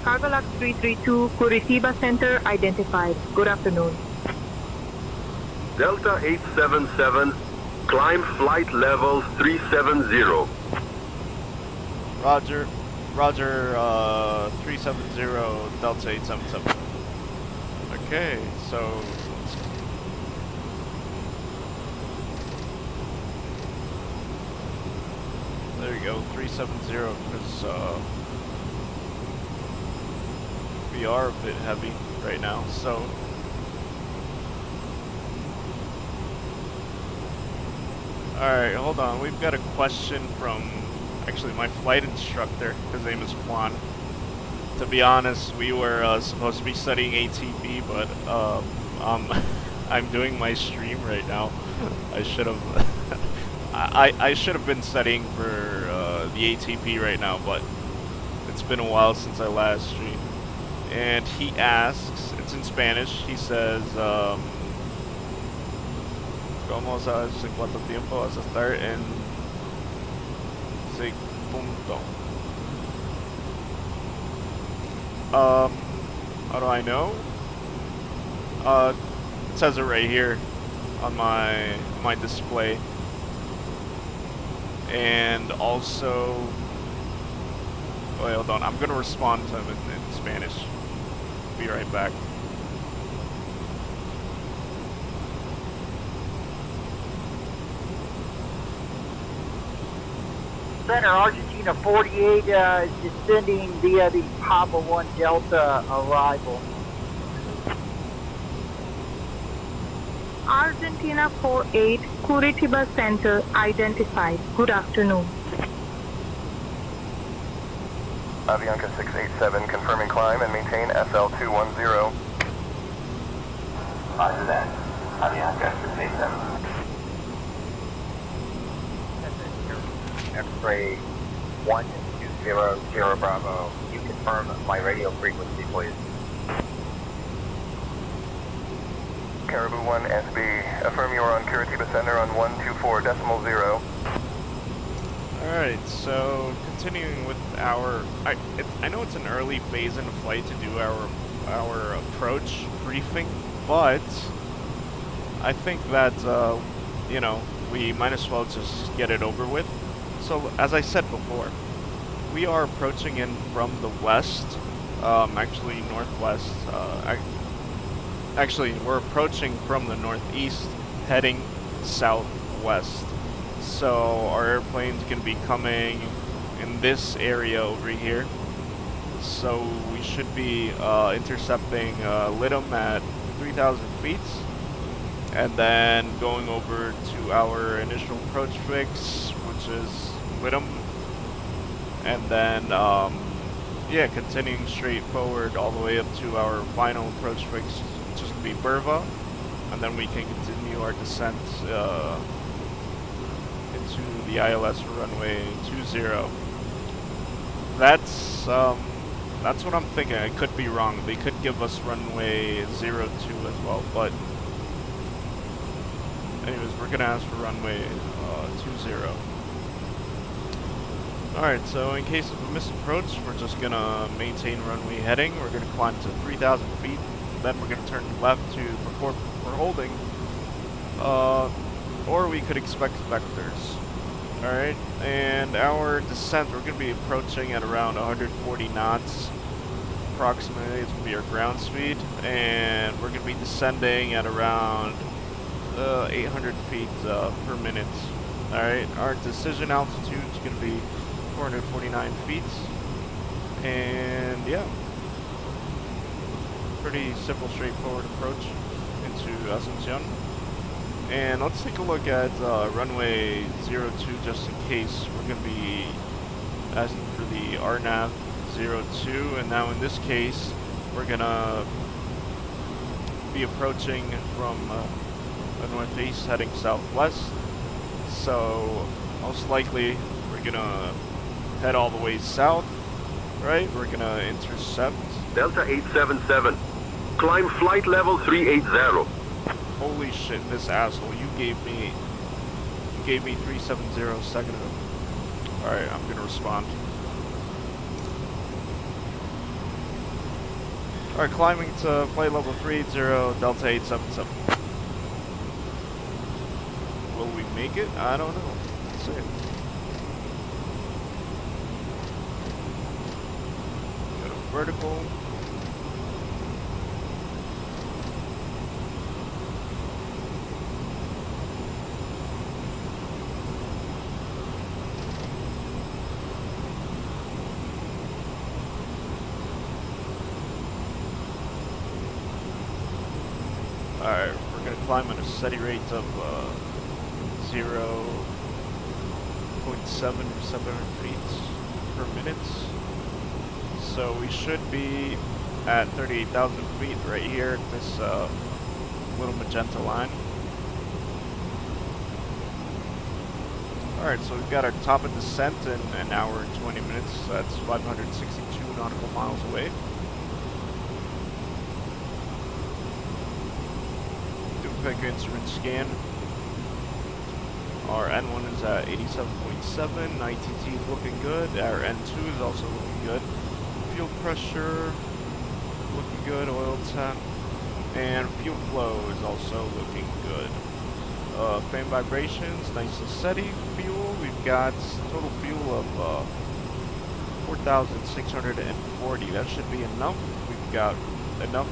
Cargolax 332, Curitiba Center identified. Good afternoon. Delta 877, climb flight level 370. Roger. Roger, 370, Delta 877. Okay, so... there you go, 370, because, we are a bit heavy right now, so Alright, hold on. We've got a question from, actually, my flight instructor. His name is Juan. To be honest, we were supposed to be studying ATP, but I'm doing my stream right now. I should have I should have been studying for the ATP right now, but it's been a while since I last streamed. And he asks, it's in Spanish, he says, ¿Cómo sabes en cuánto tiempo vas a estar en ese punto? How do I know? It says it right here on my display. And also, wait, hold on, I'm gonna respond to him in Spanish. Be right back. Center Argentina 48 descending via the Papa 1 Delta arrival. Argentina 48, Curitiba Center identified. Good afternoon. Avianca 687 confirming climb and maintain SL210. Roger that. Avianca 687. X-ray 1200 Bravo. You confirm my radio frequency, please. Caribou 1 SB, affirm you are on Curitiba Center on 124.0. Alright, so continuing with our, I know it's an early phase in the flight to do our approach briefing, but I think that, you know, we might as well just get it over with. So, as I said before, we are approaching in from the west, actually northwest, actually we're approaching from the northeast, heading southwest. So, our airplane's going to be coming in this area over here. So, we should be intercepting Lidum at 3,000 feet. And then going over to our initial approach fix, which is Lidum, and then yeah, continuing straight forward all the way up to our final approach fix, which is going to be Burva, and then we can continue our descent into the ILS for runway 20. That's what I'm thinking. I could be wrong. They could give us runway 02 as well, but anyways, we're gonna ask for runway 20. Alright, so in case of a misapproach, we're just gonna maintain runway heading. We're gonna climb to 3,000 feet. Then we're gonna turn left to report for holding. Or we could expect vectors. Alright, and our descent, we're gonna be approaching at around 140 knots. Approximately, it's gonna be our ground speed. And we're gonna be descending at around 800 feet per minute. Alright, our decision altitude is going to be 449 feet. And yeah, pretty simple, straightforward approach into Asunción. And let's take a look at runway 02 just in case. We're going to be asking for the RNAV 02. And now in this case, we're going to be approaching from the northeast heading southwest, so most likely we're gonna head all the way south, right? We're gonna intercept Delta 877, climb flight level 380. Holy shit, this asshole, you gave me 370 a second ago. Alright, I'm gonna respond. Alright, climbing to flight level 380, Delta 877. Will we make it? I don't know. Let's see. Got a vertical. Alright, we're gonna climb at a steady rate of 0 or 700 feet per minute. So we should be at 38,000 feet right here at this little magenta line. Alright, so we've got our top of descent in an hour and 20 minutes. That's 562 nautical miles away. Do a quick instrument scan. Our N1 is at 87.7, ITT is looking good, our N2 is also looking good. Fuel pressure, looking good, oil temp, and fuel flow is also looking good. Fan vibrations, nice and steady. Fuel, we've got total fuel of 4,640. That should be enough. We've got enough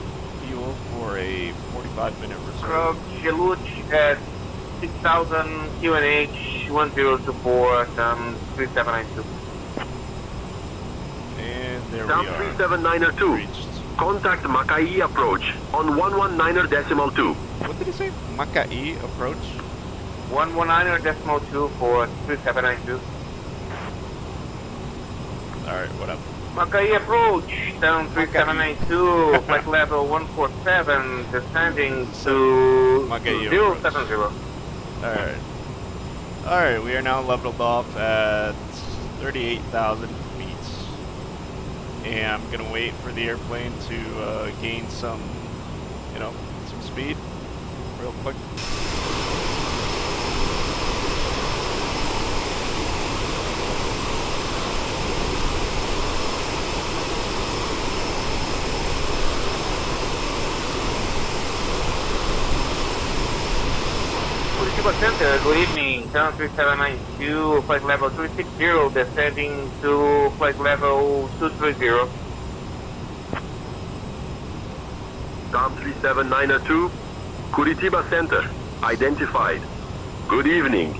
fuel for a 45-minute reserve. Lush at 6,000 QNH 1024 3792. And there Down we are. 37902. Reached. Contact Makai approach on 119.2. What did he say? Makai approach? 119.2 for 3792. Alright, what up? Makai approach, down 3792, flight level 147, descending to Makai 070. Alright. Alright, we are now leveled off at 38,000 feet. And I'm gonna wait for the airplane to gain some, you know, some speed real quick. Curitiba Center, good evening, down 3792, flight level 360, descending to flight level 230. Down 37902. Curitiba Center. Identified. Good evening.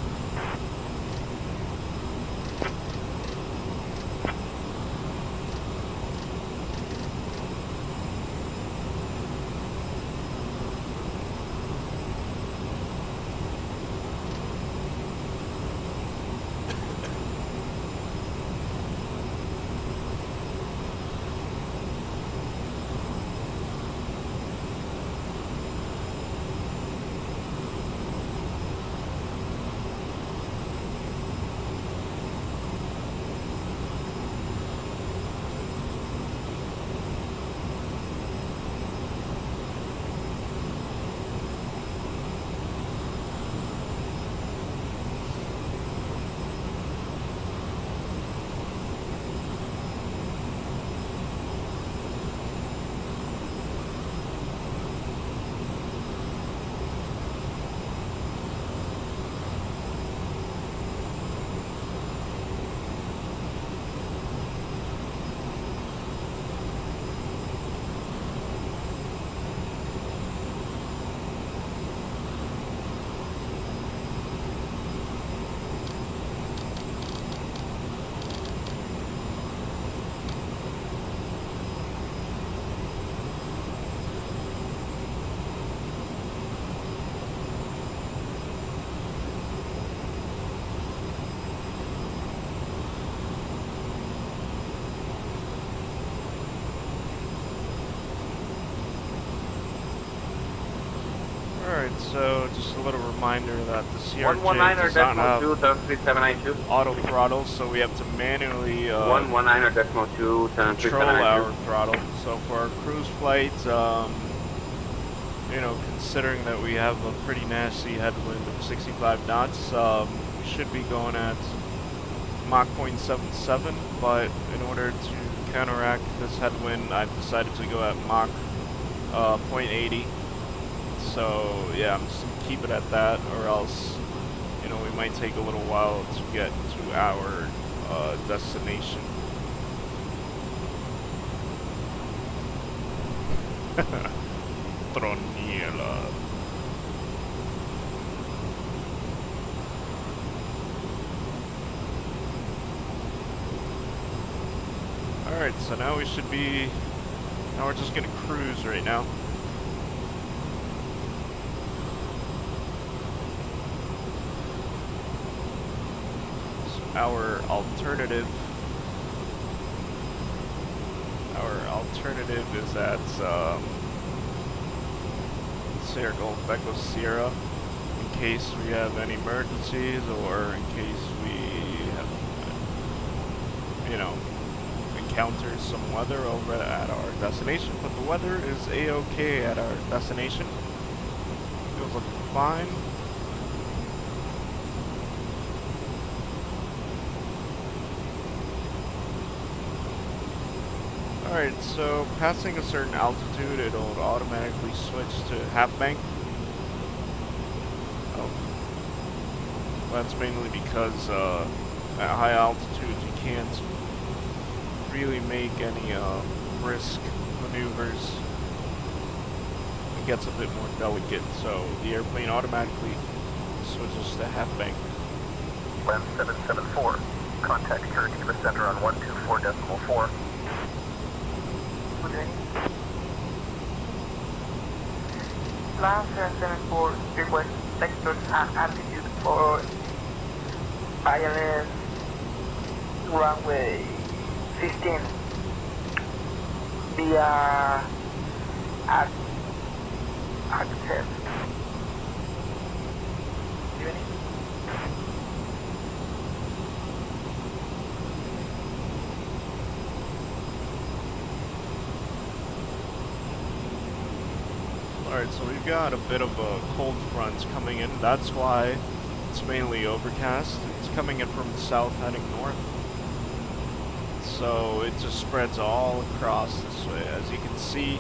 Alright, so just a little reminder that the CRJ does not have auto throttle, so we have to manually control our throttle. So for our cruise flight, you know, considering that we have a pretty nasty headwind of 65 knots, we should be going at Mach 0.77, but in order to counteract this headwind, I've decided to go at Mach 0.80. So yeah, I'm just gonna keep it at that, or else, you know, we might take a little while to get to our destination. Troniela. Alright, so now we should be, now we're just gonna cruise right now. our alternative is at Sierra Echo Sierra, in case we have any emergencies or in case we have, you know, encountered some weather over at our destination. But the weather is a-okay at our destination. Feels looking fine. Alright, so passing a certain altitude, it'll automatically switch to half bank. That's mainly because at high altitudes you can't really make any brisk maneuvers. It gets a bit more delicate, so the airplane automatically switches to half bank. Land 774, contact Curitiba Center on 124.4. Land 774 request sectors and altitude for ILS runway 15 via access. Alright, so we've got a bit of a cold front coming in. That's why it's mainly overcast. It's coming in from the south heading north. So it just spreads all across this way. As you can see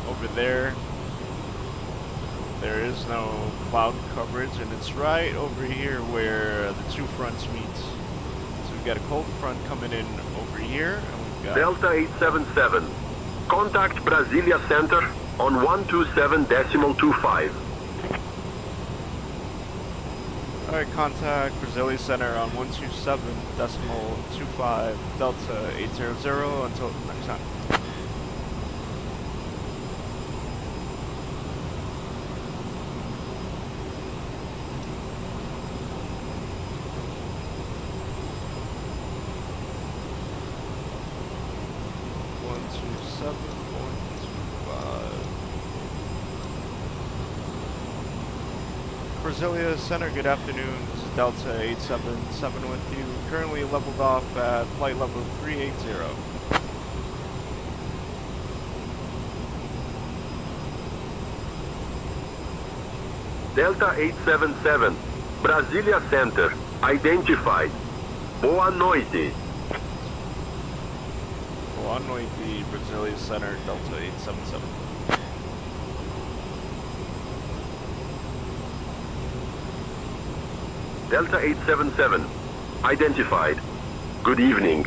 over there, there is no cloud coverage, and it's right over here where the two fronts meet. So we've got a cold front coming in over here, and we've got Delta 877, contact Brasilia Center on 127.25. Alright, contact Brasilia Center on 127.25 Delta 800 until next time. Brasilia Center, good afternoon. This is Delta 877 with you. Currently leveled off at flight level 380. Delta 877, Brasilia Center, identified. Boa noite. Boa noite, Brasilia Center, Delta 877. Delta 877, identified. Good evening.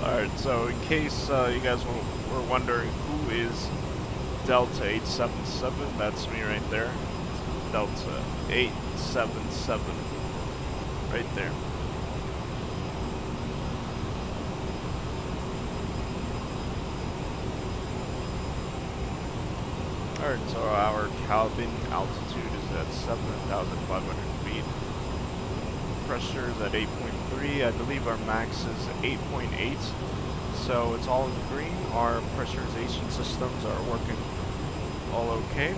Alright, so in case you guys were wondering who is Delta 877, that's me right there. Delta 877. Right there. Alright, so our cabin altitude is at 7,500 feet. Pressure is at 8.3. I believe our max is 8.8. So it's all in green. Our pressurization systems are working all okay.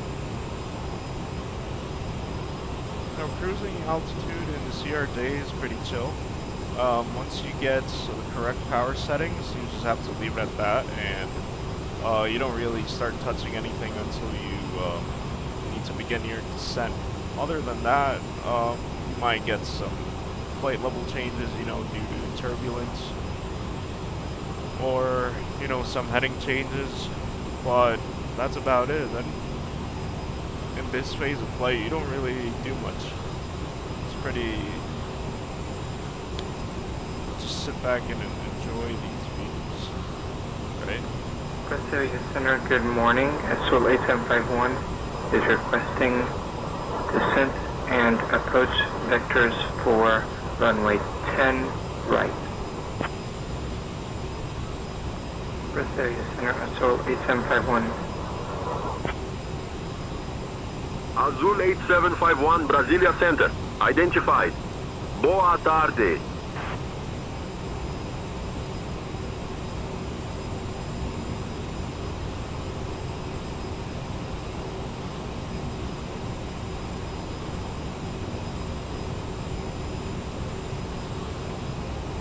Now, cruising altitude in the CRJ is pretty chill. Once you get the correct power settings, you just have to leave it at that, and you don't really start touching anything until you need to begin your descent. Other than that, you might get some flight level changes, you know, due to turbulence, or, you know, some heading changes, but that's about it. Then in this phase of flight, you don't really do much. It's pretty... just sit back and enjoy these views, right? Brasilia Center, good morning. SOL 8751 is requesting descent and approach vectors for runway 10 right. Rest Area Center, Azul 8751. Azul 8751, Brasilia Center. Identified. Boa tarde.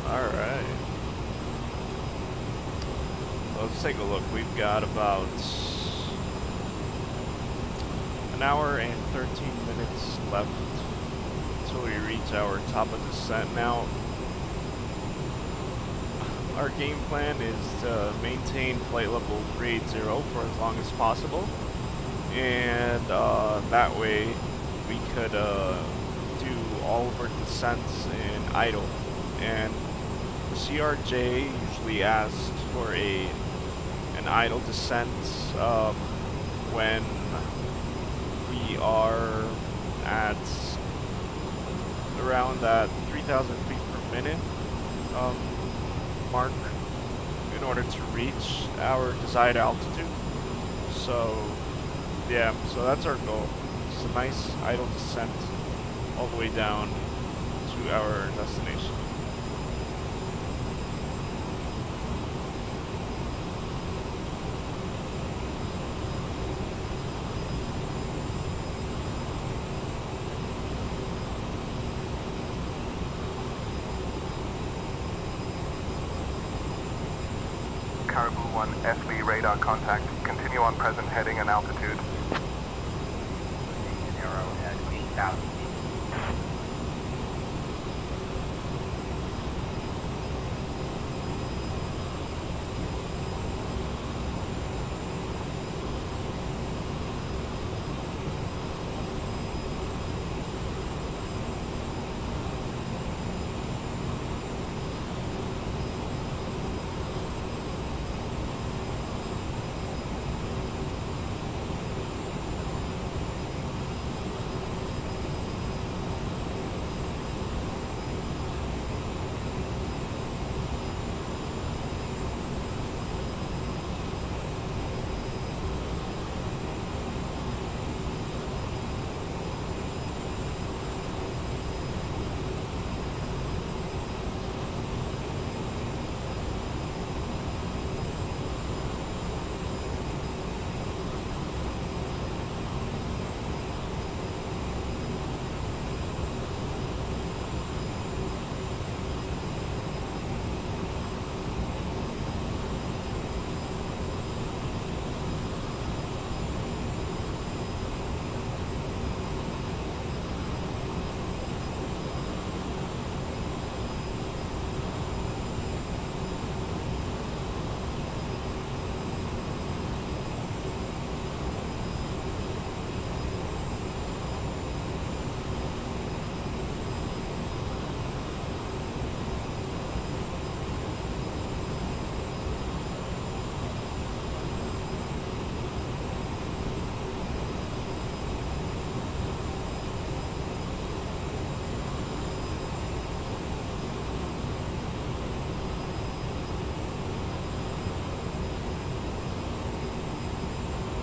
Alright. Let's take a look. We've got about an hour and 13 minutes left until we reach our top of descent. Now, our game plan is to maintain flight level 380 for as long as possible, and that way we could do all of our descents in idle. And the CRJ usually asks for an idle descent when we are at around that 3,000 feet per minute mark in order to reach our desired altitude. So yeah, so that's our goal. It's a nice idle descent all the way down to our destination. Caribou 1 SB radar contact. Continue on present heading and altitude. Arrow at 8,000 feet.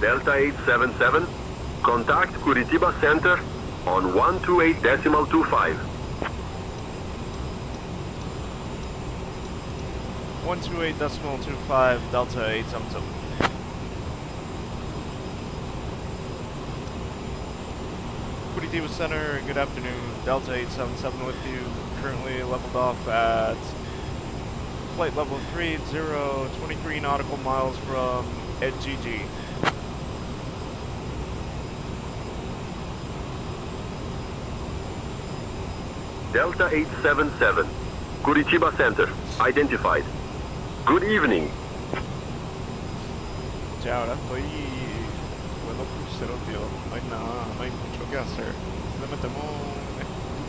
Delta 877, contact Curitiba Center on 128.25. 128.25, Delta 877. Curitiba Center, good afternoon. Delta 877 with you. Currently leveled off at flight level 30, 23 nautical miles from EDGG. Delta 877, Curitiba Center, identified. Good evening. Ya, ahora estoy vuelo crucero, tío. No hay nada, no hay mucho que hacer. Le metemos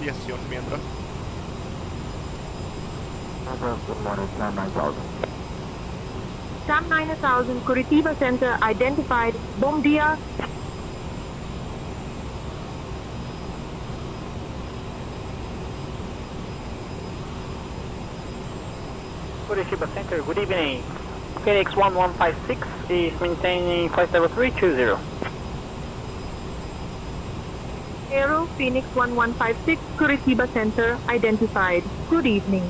aviación mientras. Good morning, Sam 9000. Sam 9000, Curitiba Center, identified. Bom dia. Curitiba Center, good evening. Phoenix 1156 is maintaining flight level 320. Aero Phoenix 1156, Curitiba Center, identified. Good evening.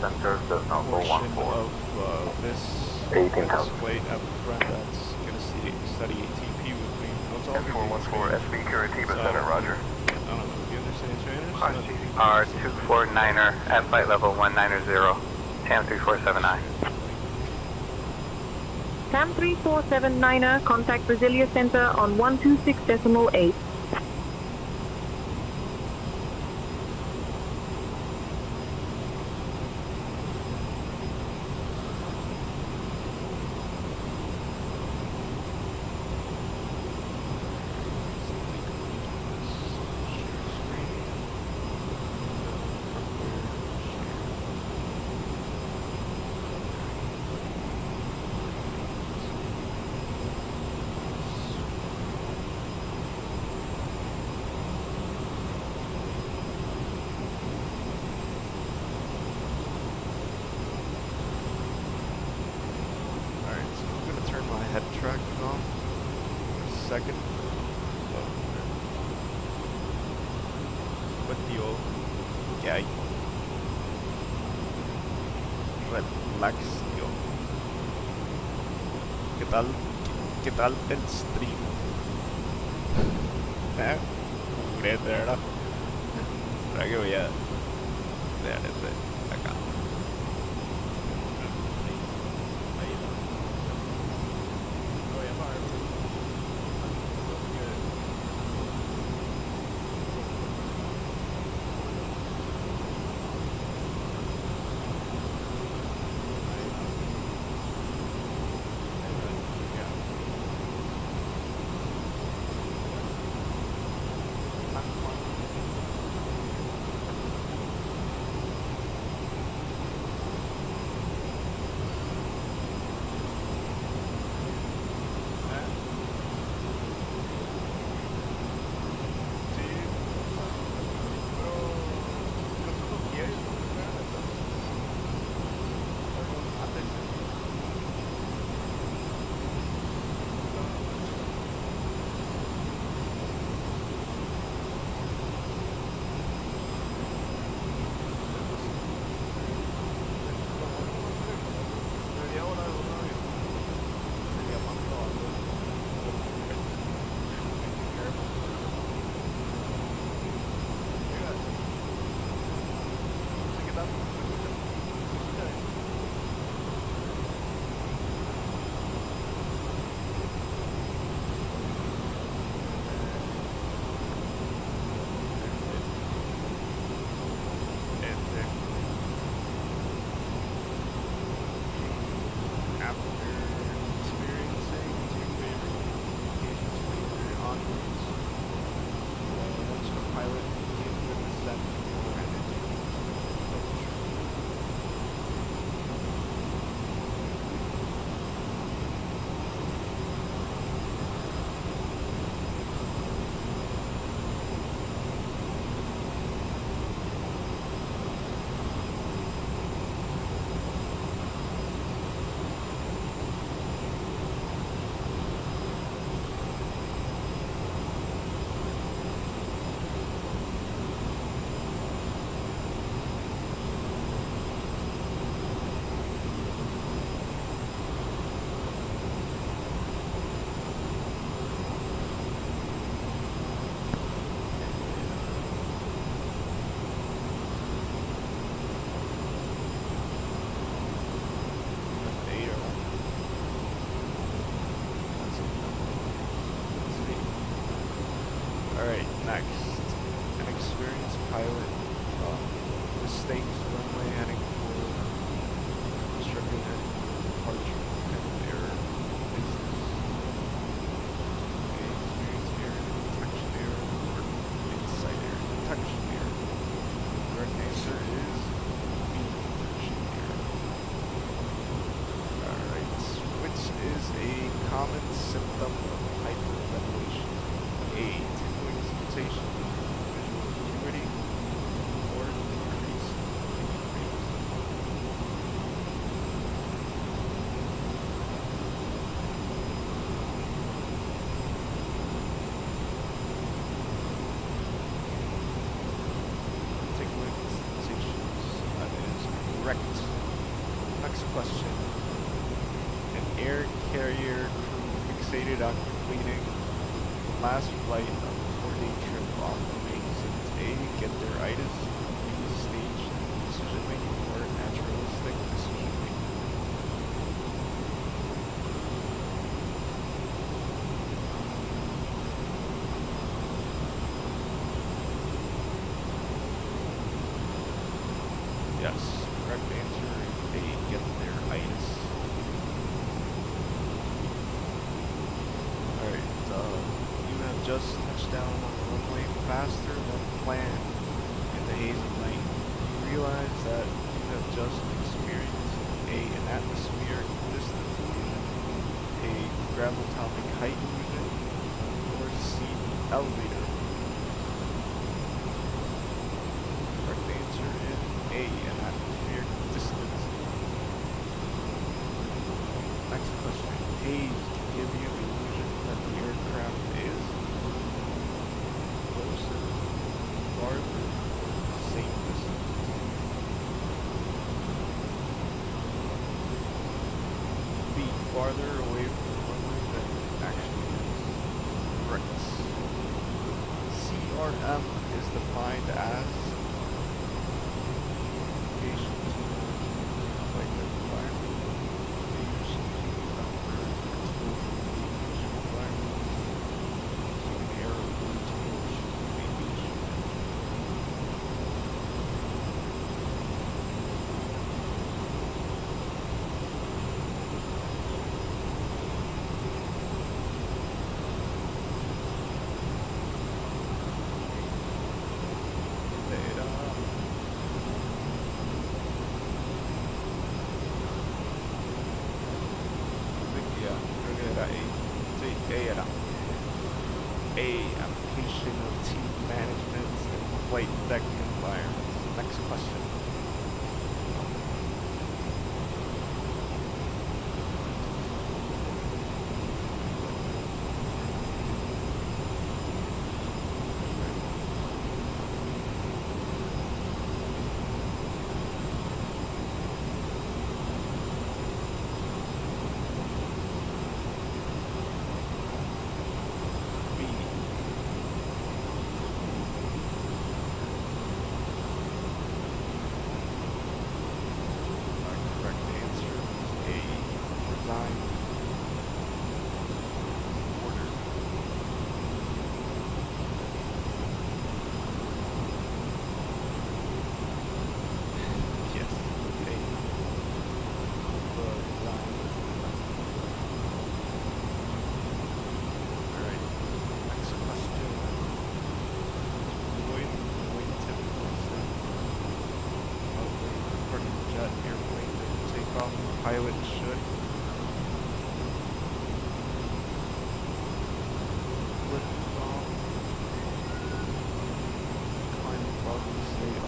Center does not go 14. Of this 18,000. plate up front that's going to study ATP with me. F414 SB Curitiba Center, roger. I don't know, do you understand Spanish? R249er at flight level 190, TAM 3479. TAM 3479er, contact Brasilia Center on 126.8. ¿Qué tal el stream? Juguete, ¿verdad? Ahora que voy a dejar este acá. a common symptom of hyperventilation? A. Tingling sensation, visual acuity, or decreased breathing. Tingling sensations. That is correct. Next question. An air carrier crew fixated on completing the last flight of a 4-day trip off the wings and A. Get their itis, B. Staged decision making, or naturalistic decision making. Yes, correct answer is A. Get their itis. Alright, you have just touched down on the runway faster than planned in the haze of night. You realize that you have just experienced A. An atmospheric distance illusion, A. gravitropic height illusion, or C. Elevator. Correct answer is A. An atmospheric distance. Next question. Haze can give you the illusion that the aircraft is closer, farther, or same distance. B. Farther away from the runway than it actually is. Correct. CRM is defined as location to like the environment, the use of factor, exposure to the aviation environment, so an air exposure to the aviation. A. Application of team management and flight deck environments. Next question. Pilot should lift off, climb above and stay up.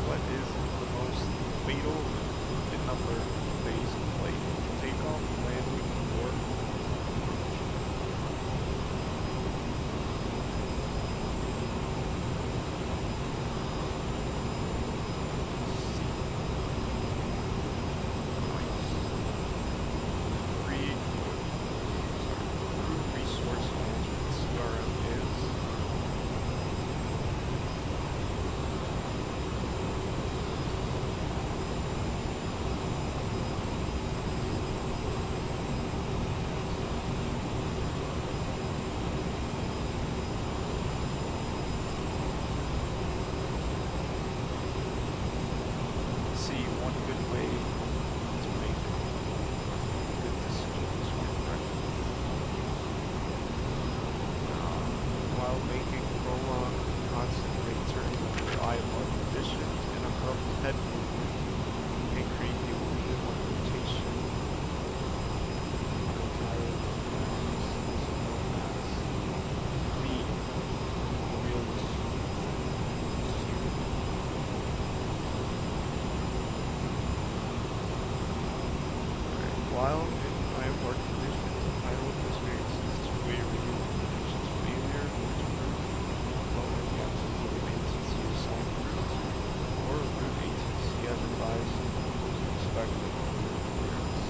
What is the most fatal number of days of flight? While in IFR conditions, pilot experiences two-way radio communications failure to route while in the absence of an ATC assigned route or route ATC as advised respective clearance.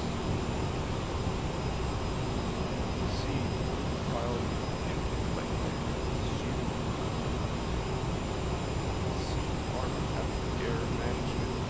C. Pilot in flight plan. C. Air management.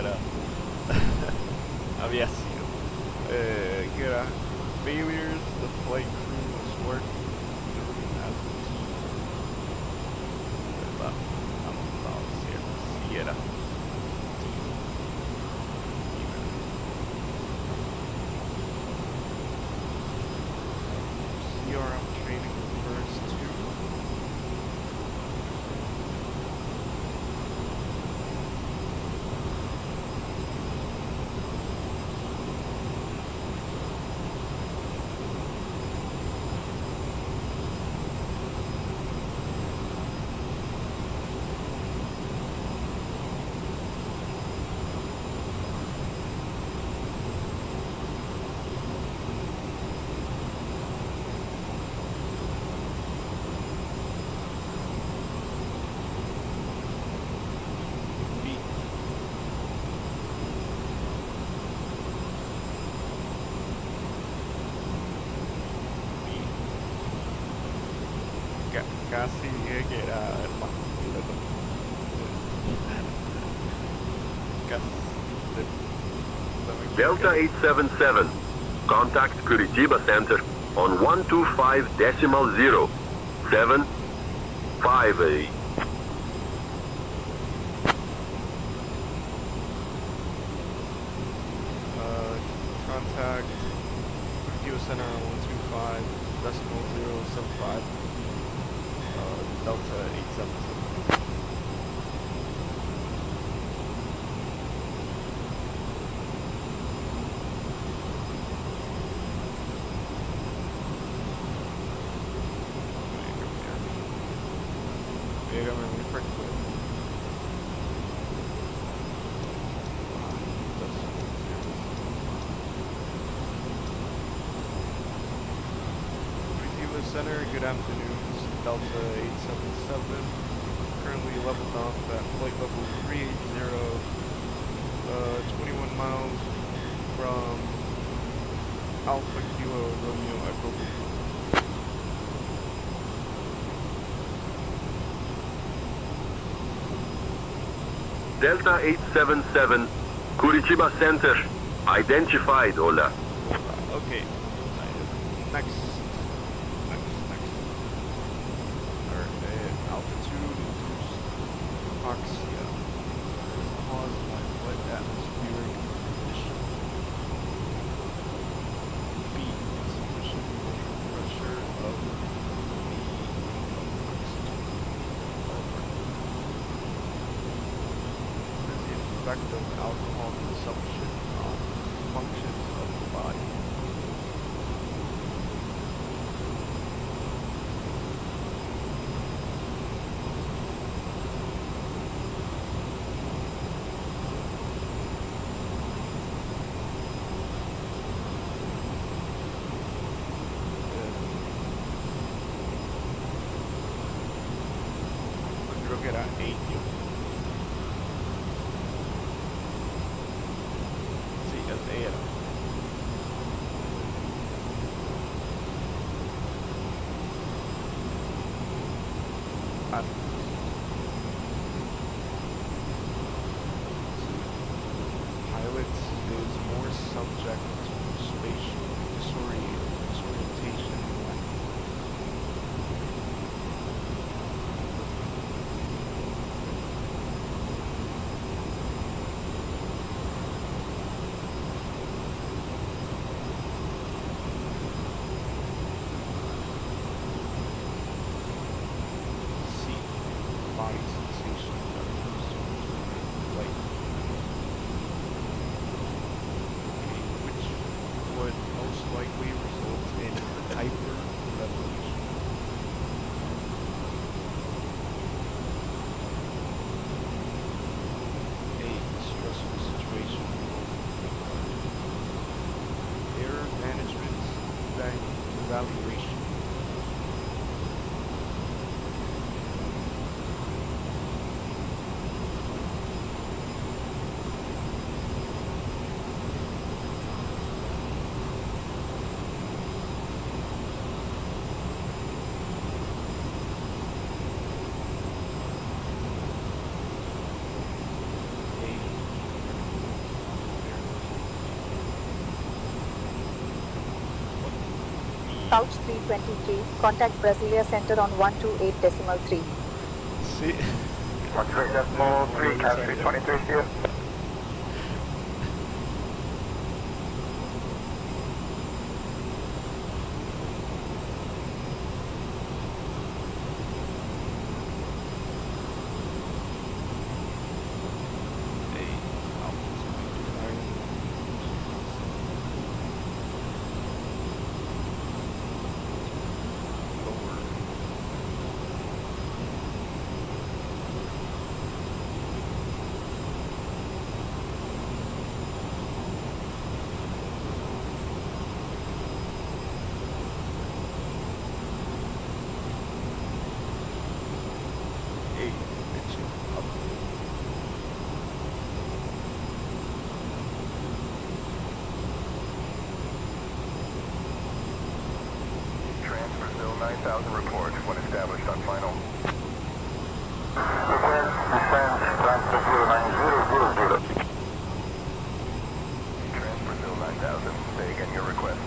era Aviation. Que era failures, the flight crew was working during Sierra. CRM training refers to casi que era Delta 877, contact Curitiba Center on 125.0.758. Contact Curitiba Center on 125.0.075. Delta 877. Pégame muy fuerte. Curitiba Center, good afternoon. Delta 877, currently leveled off at flight level 380, 21 miles from Alpha Kilo Romeo Echo. Delta 877, Curitiba Center, identified, Ola. Okay, next. Altitude induced hypoxia is caused by wet atmospheric condition. B. Insufficient pressure of the the effect of alcohol consumption on functions of the body. Creo que era 8. Sí, era. Pilot is more subject to spatial disorientation. Body sensation that occurs during flight, which would most likely result in hyperventilation. A stressful situation. Error management evaluation. Couch 323. Contact Brasilia Center on 128.3. See? 128.3, Couch 323, see you. Brazil 9000 report when established on final. Trans-Brazil 9000, say again your request.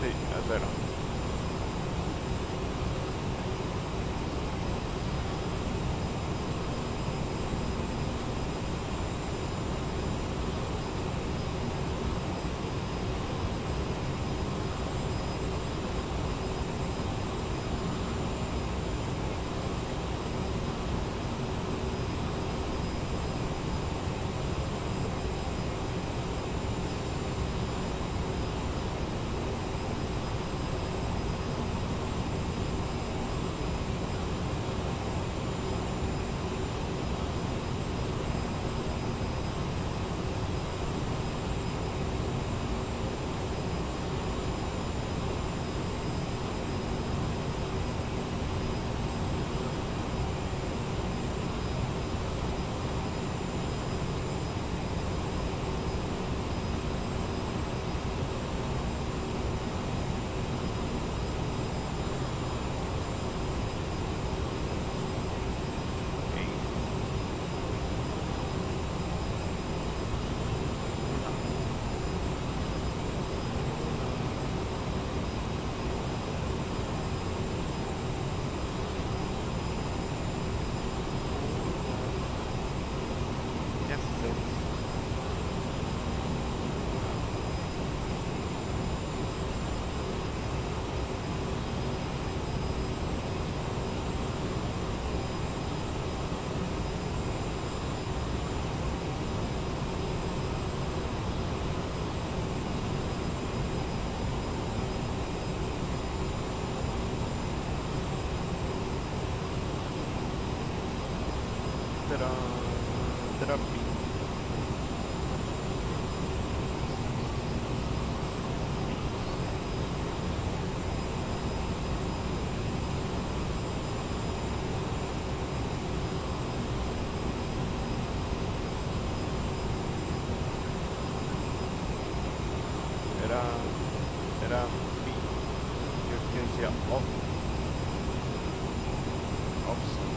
Sí, a 0. Era B. Yo que decía off. Offset.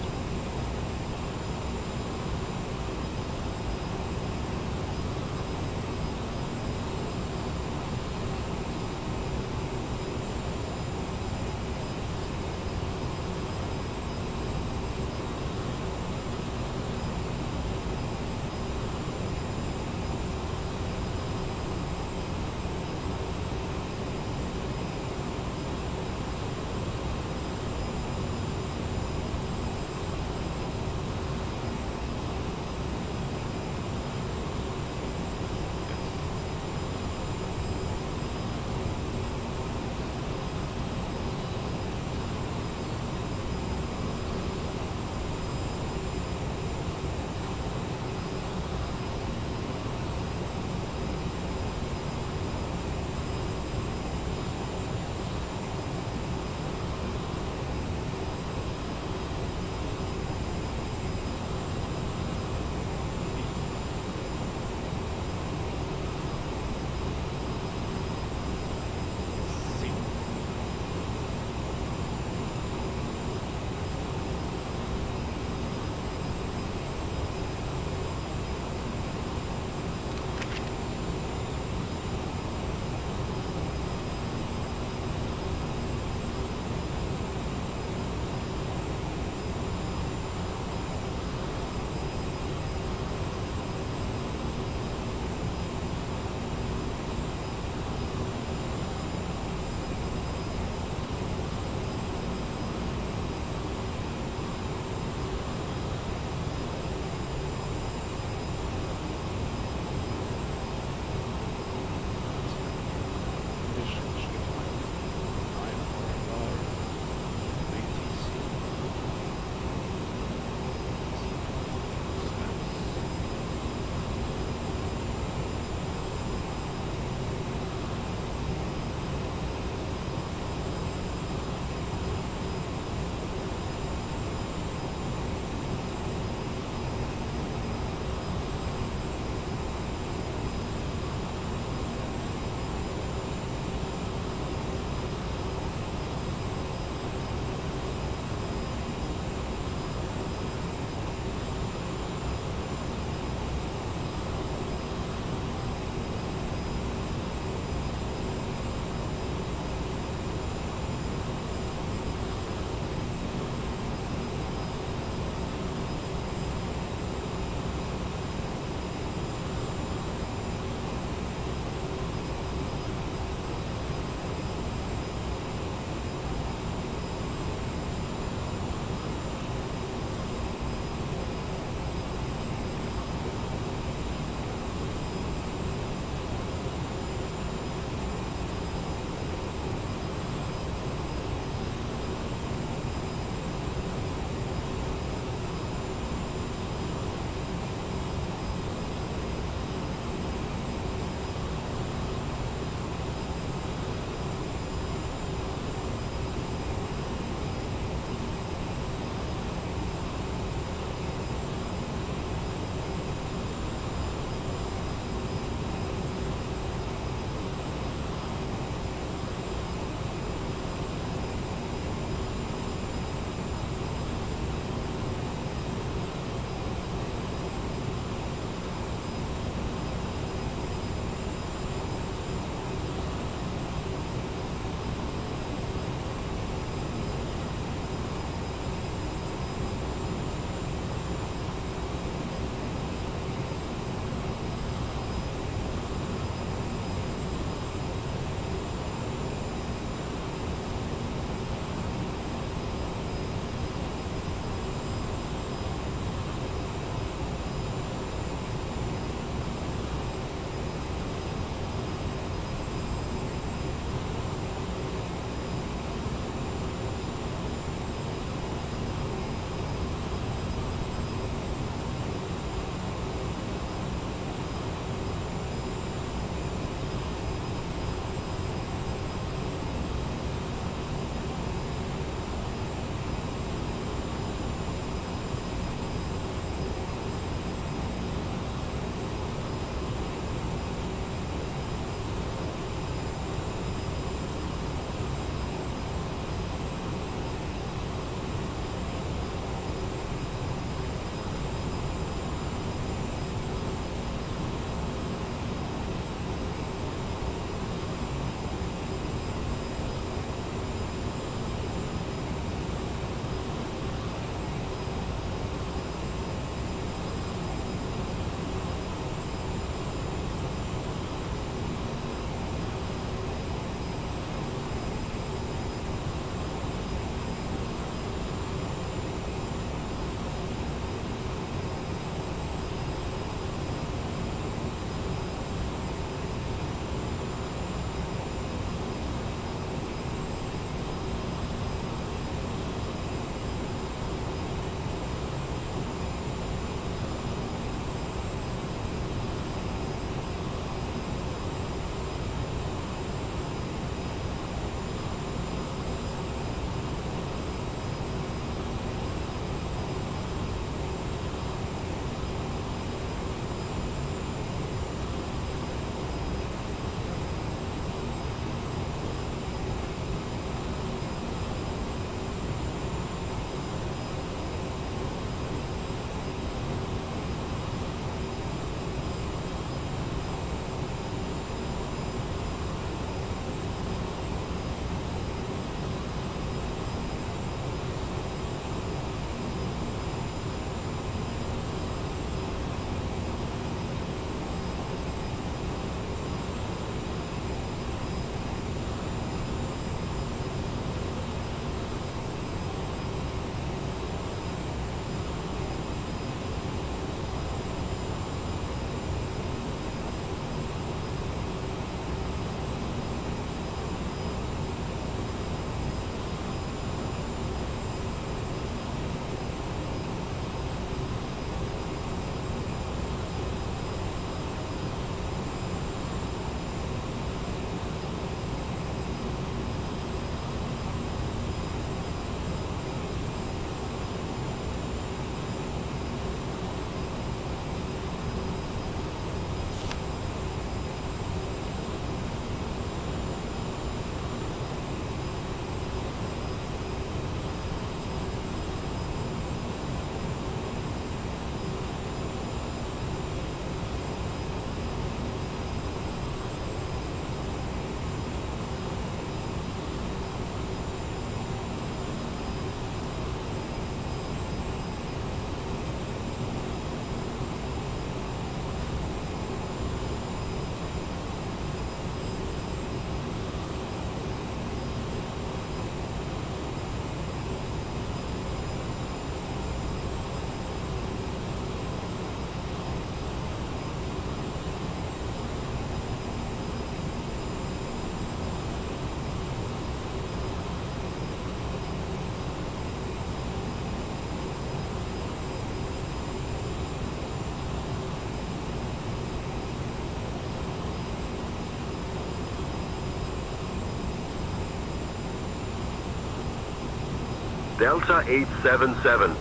Delta 877.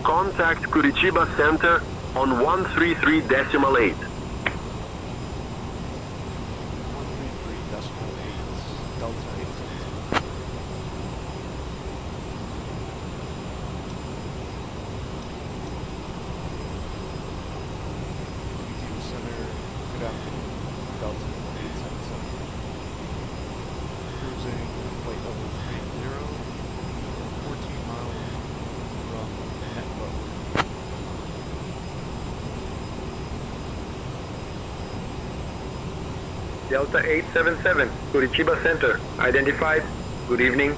Contact Curitiba Center on 133.8. 133.8, Delta 877. Curitiba Center, good afternoon, Delta 877. Cruising flight level 30, 14 miles from Network. Delta 877, Curitiba Center, identified. Good evening.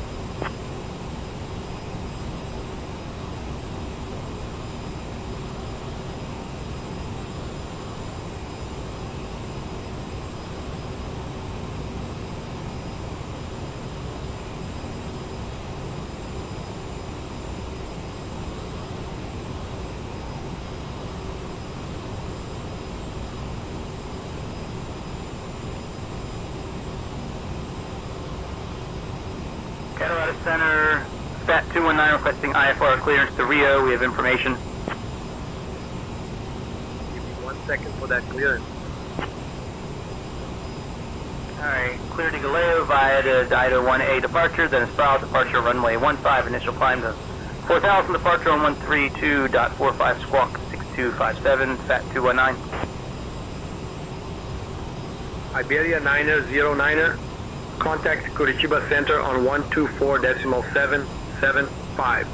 Colorado Center, SAT 219 requesting IFR clearance to Rio. We have information. Give me 1 second for that clearance. Alright, clear to Galeão via the Dido 1A departure, then spiral departure runway 15, initial climb to 4000, departure on 132.45, squawk 6257, SAT 219. Iberia 909er, contact Curitiba Center on 124.775.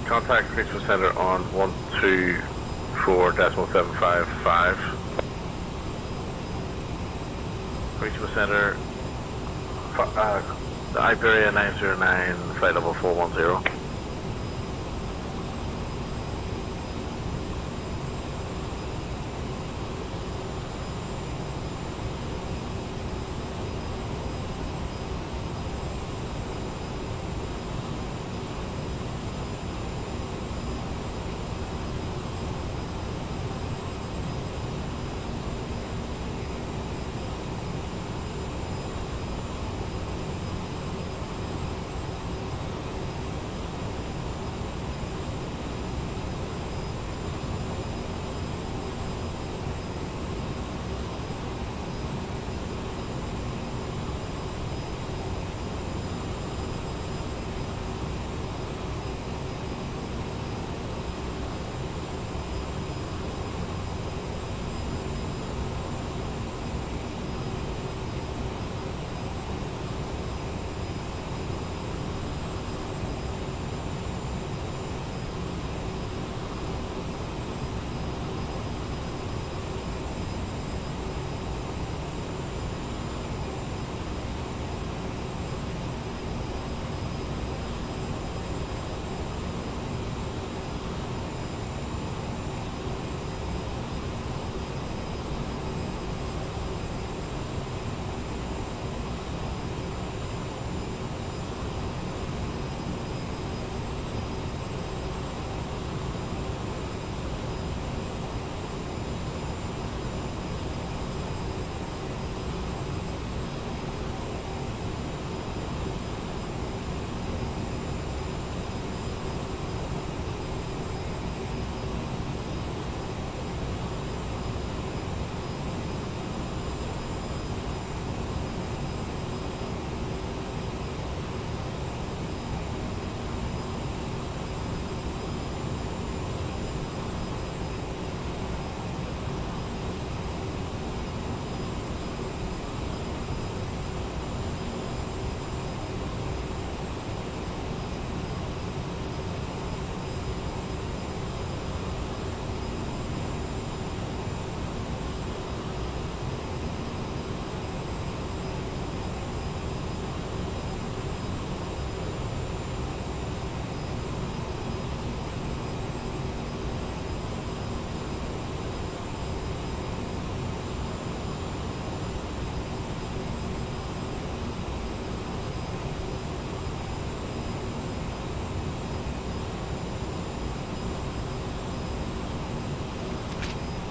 Contact Curitiba Center on 124.755. Curitiba Center, the Iberia 909, flight level 410.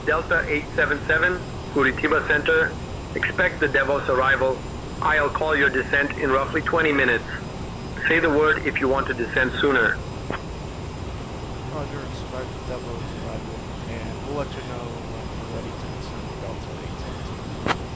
Delta 877, Curitiba Center. Expect the Davos arrival I'll call your descent in roughly 20 minutes. Say the word if you want to descend sooner. Roger, expect demos arrival, and we'll let you know when we're ready to descend Delta 872.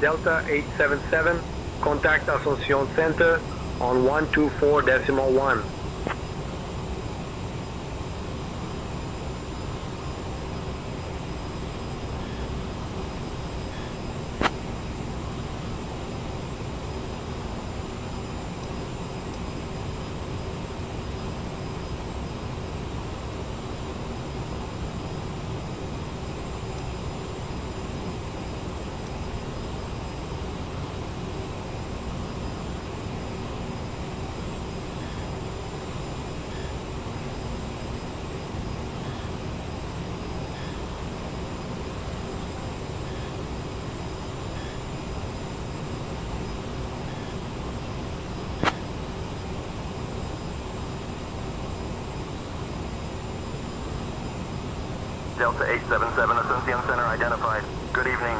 Delta 877, contact Asunción Center on 124.1. Delta 877, Asunción Center identified. Good evening.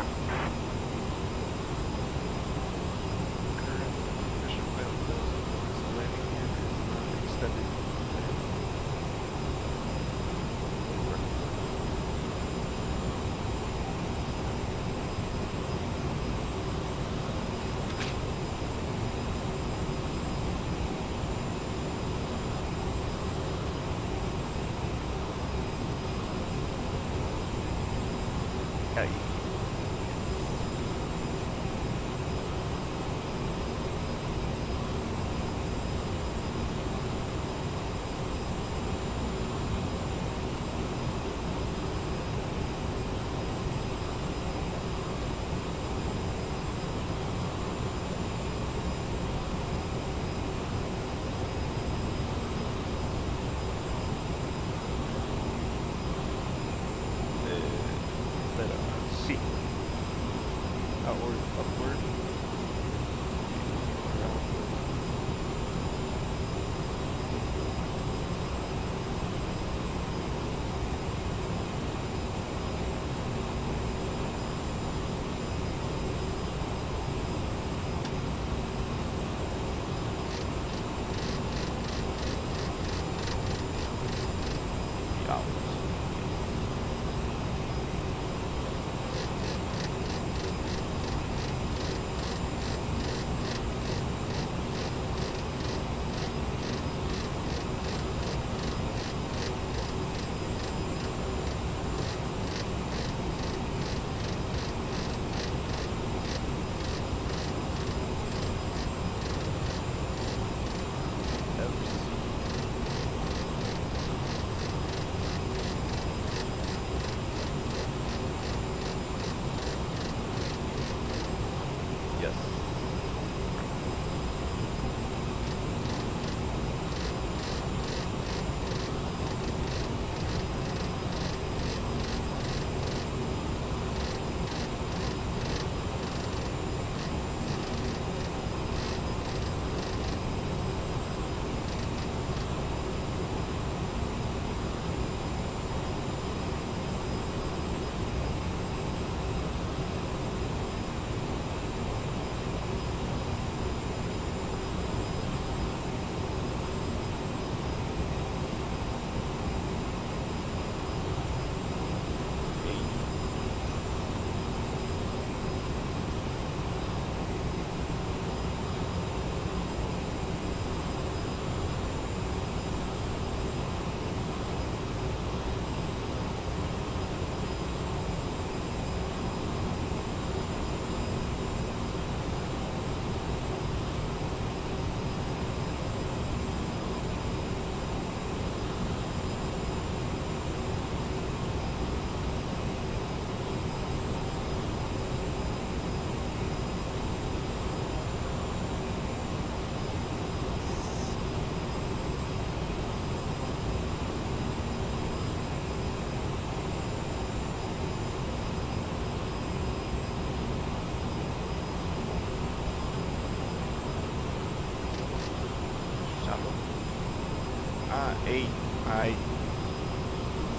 Ay,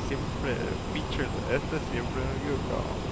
siempre, feature de este siempre me equivoco.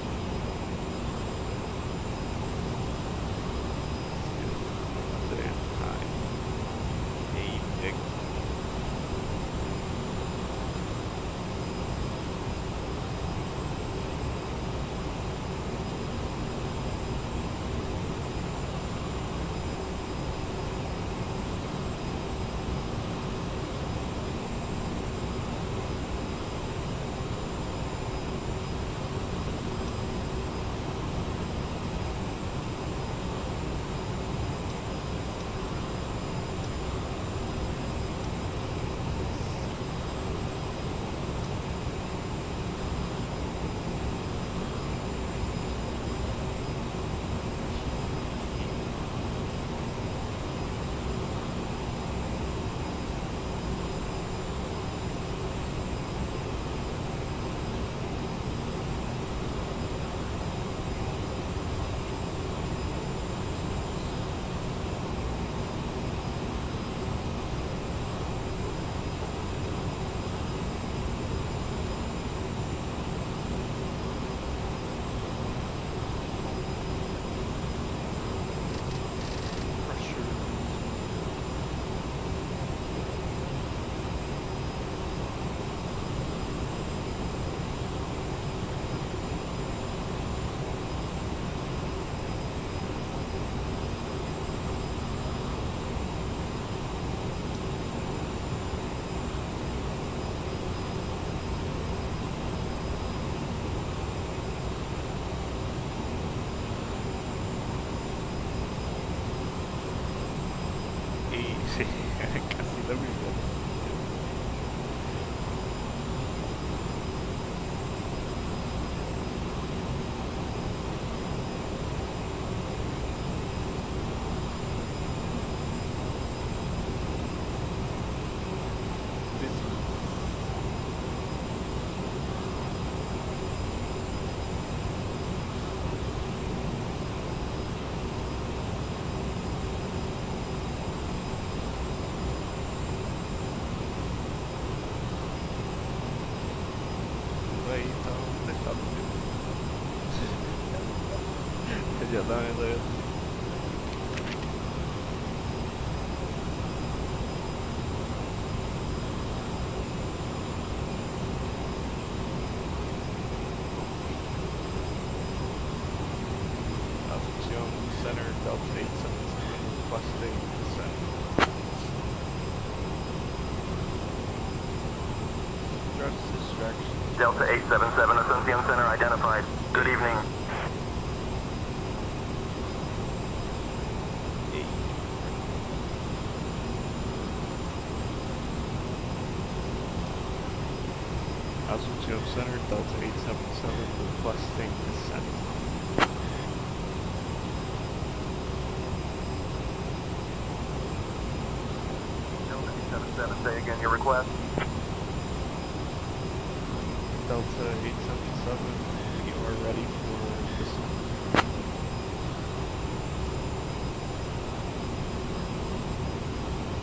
there we go. Asunción Center, Delta 877, requesting descent. Address distraction. Delta 877, Asunción Center identified. Good evening. Asunción Center, Delta 877, requesting descent. Delta 877, say again your request. Delta 877, you are ready for descent.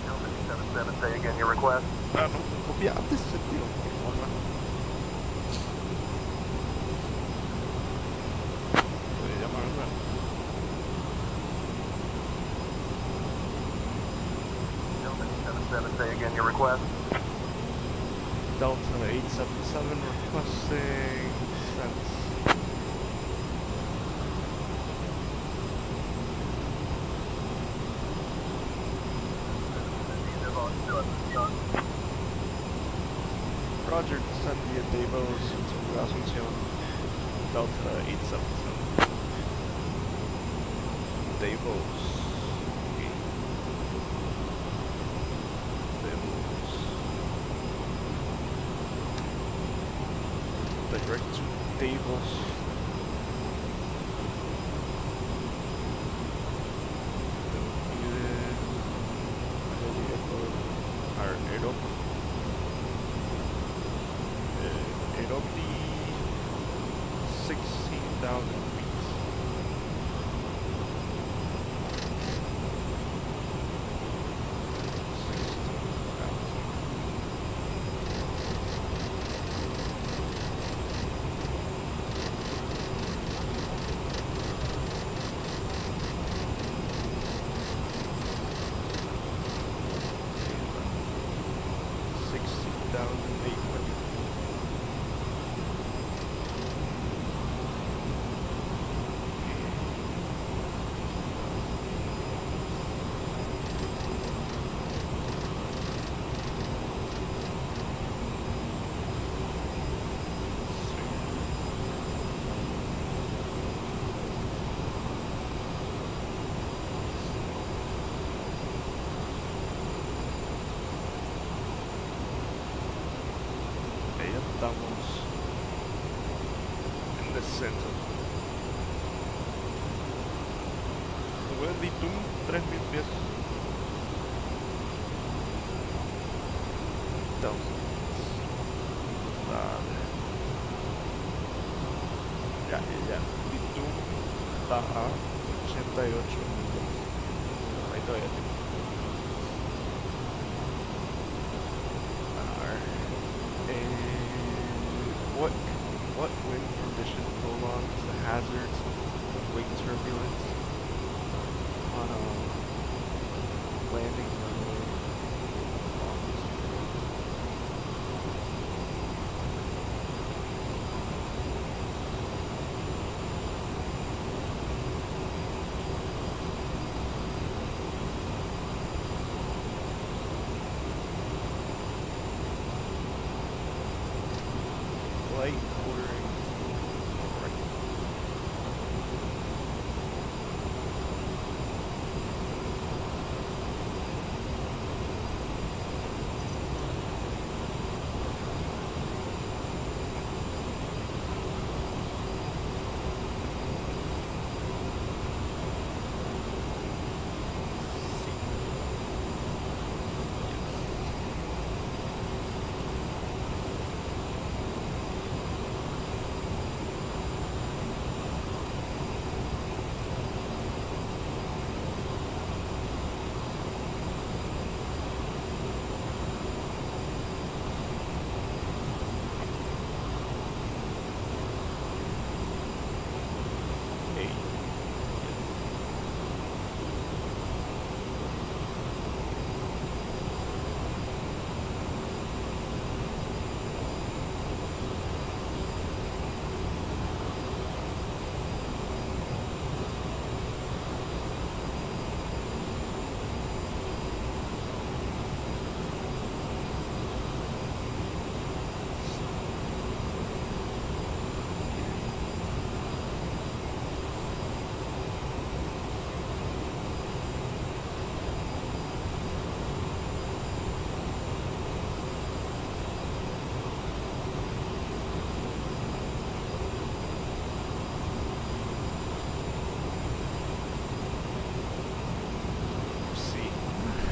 Delta 877, say again your request. Non copiate se Dio Delta 877, say again your request. Delta 877 requesting descent. Roger, descend via Davos to Asunción, Delta 877. Davos. Direct to Davos. Aerobi 16,000 feet. Estamos en descenso. Wenditum, 3000 pies. Ya. Ditum está a 88 millas. Ahí todavía tengo. What wind condition prolongs the hazards of wake turbulence on a landing runway along this road? Light quartering right.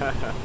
Buenas.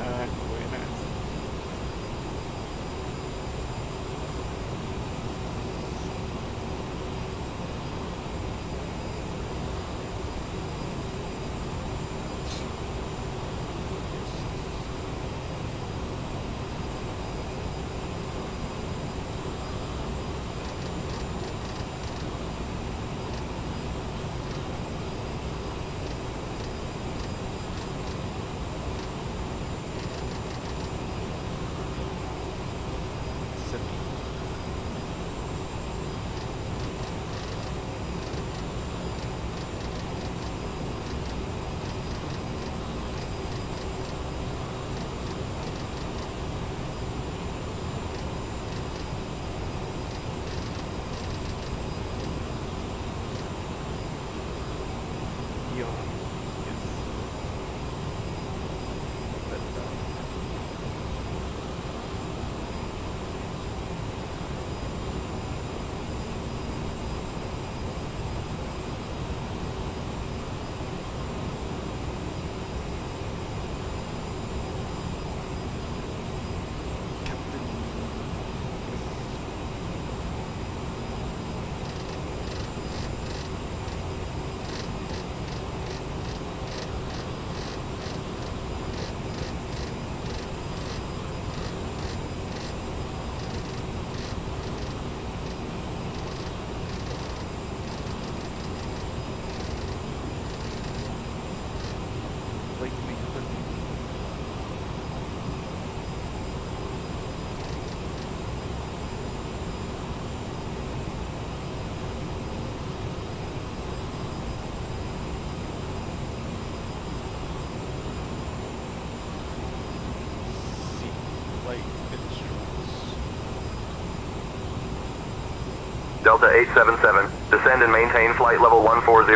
Delta 877, descend and maintain flight level 140.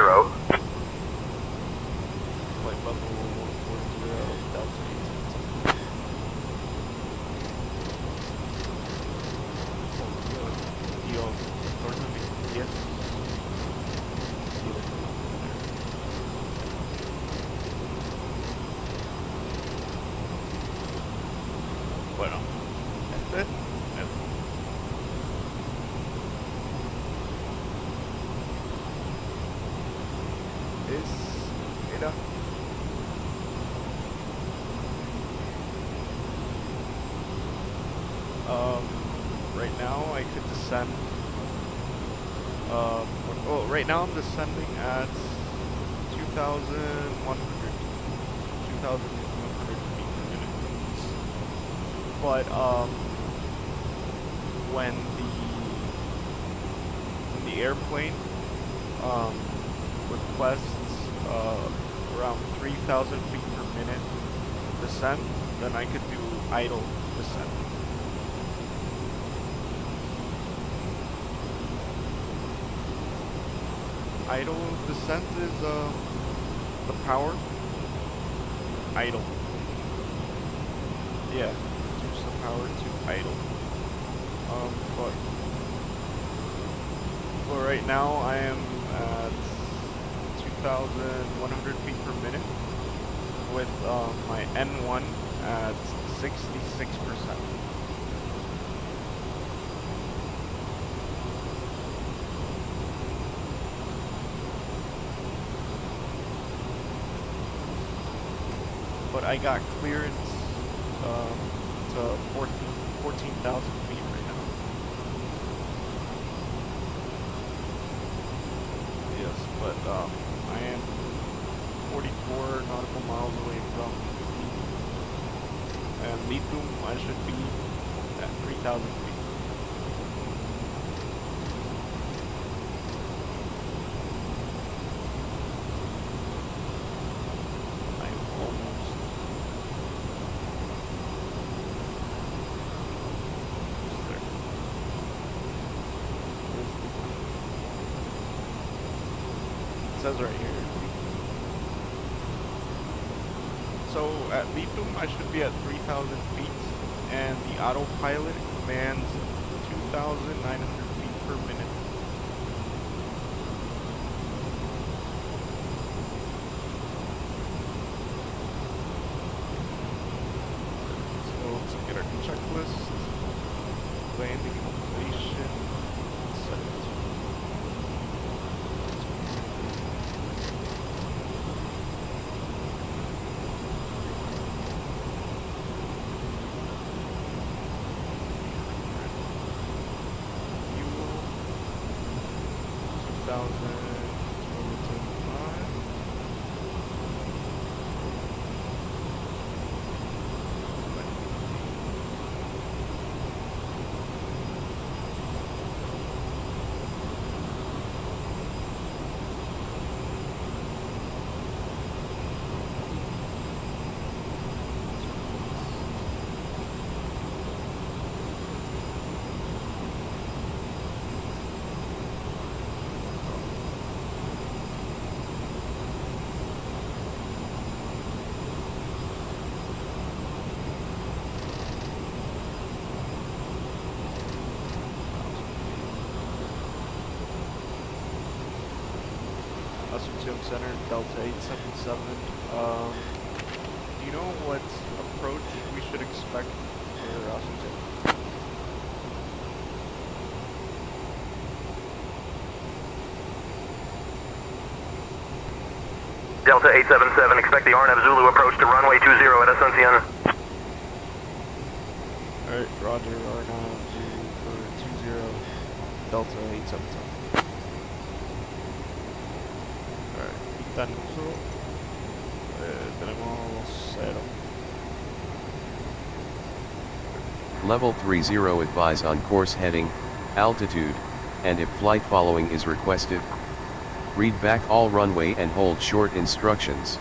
Flight level 140, Delta 877. Yes. Bueno, mira. Right now I could descend. Right now I'm descending at 2,100 feet per minute. But when the airplane requests around 3,000 feet per minute descent, then I could do idle descent. Idle descent is the power. Idle. Yeah, reduce the power to idle. But right now I am at 2,100 feet per minute with my N1 at 66%. But I got clearance to 14,000 feet right now. Yes, but I am 44 nautical miles away from and Litum I should be at 3,000 feet. Says right here. So at Litum I should be at 3,000 feet and the autopilot commands 2,900 feet per minute. landing elevation. Set it to 2000 Asunción Center, Delta 877. Do you know what approach we should expect for Asunción? Delta 877, expect the RNAV Zulu approach to runway 20 at Asunción. Alright, roger, RNAV Zulu for 20, Delta 877. Alright, está en uso. Tenemos 0. Level 30 advise on course heading, altitude, and if flight following is requested. Read back all runway and hold short instructions.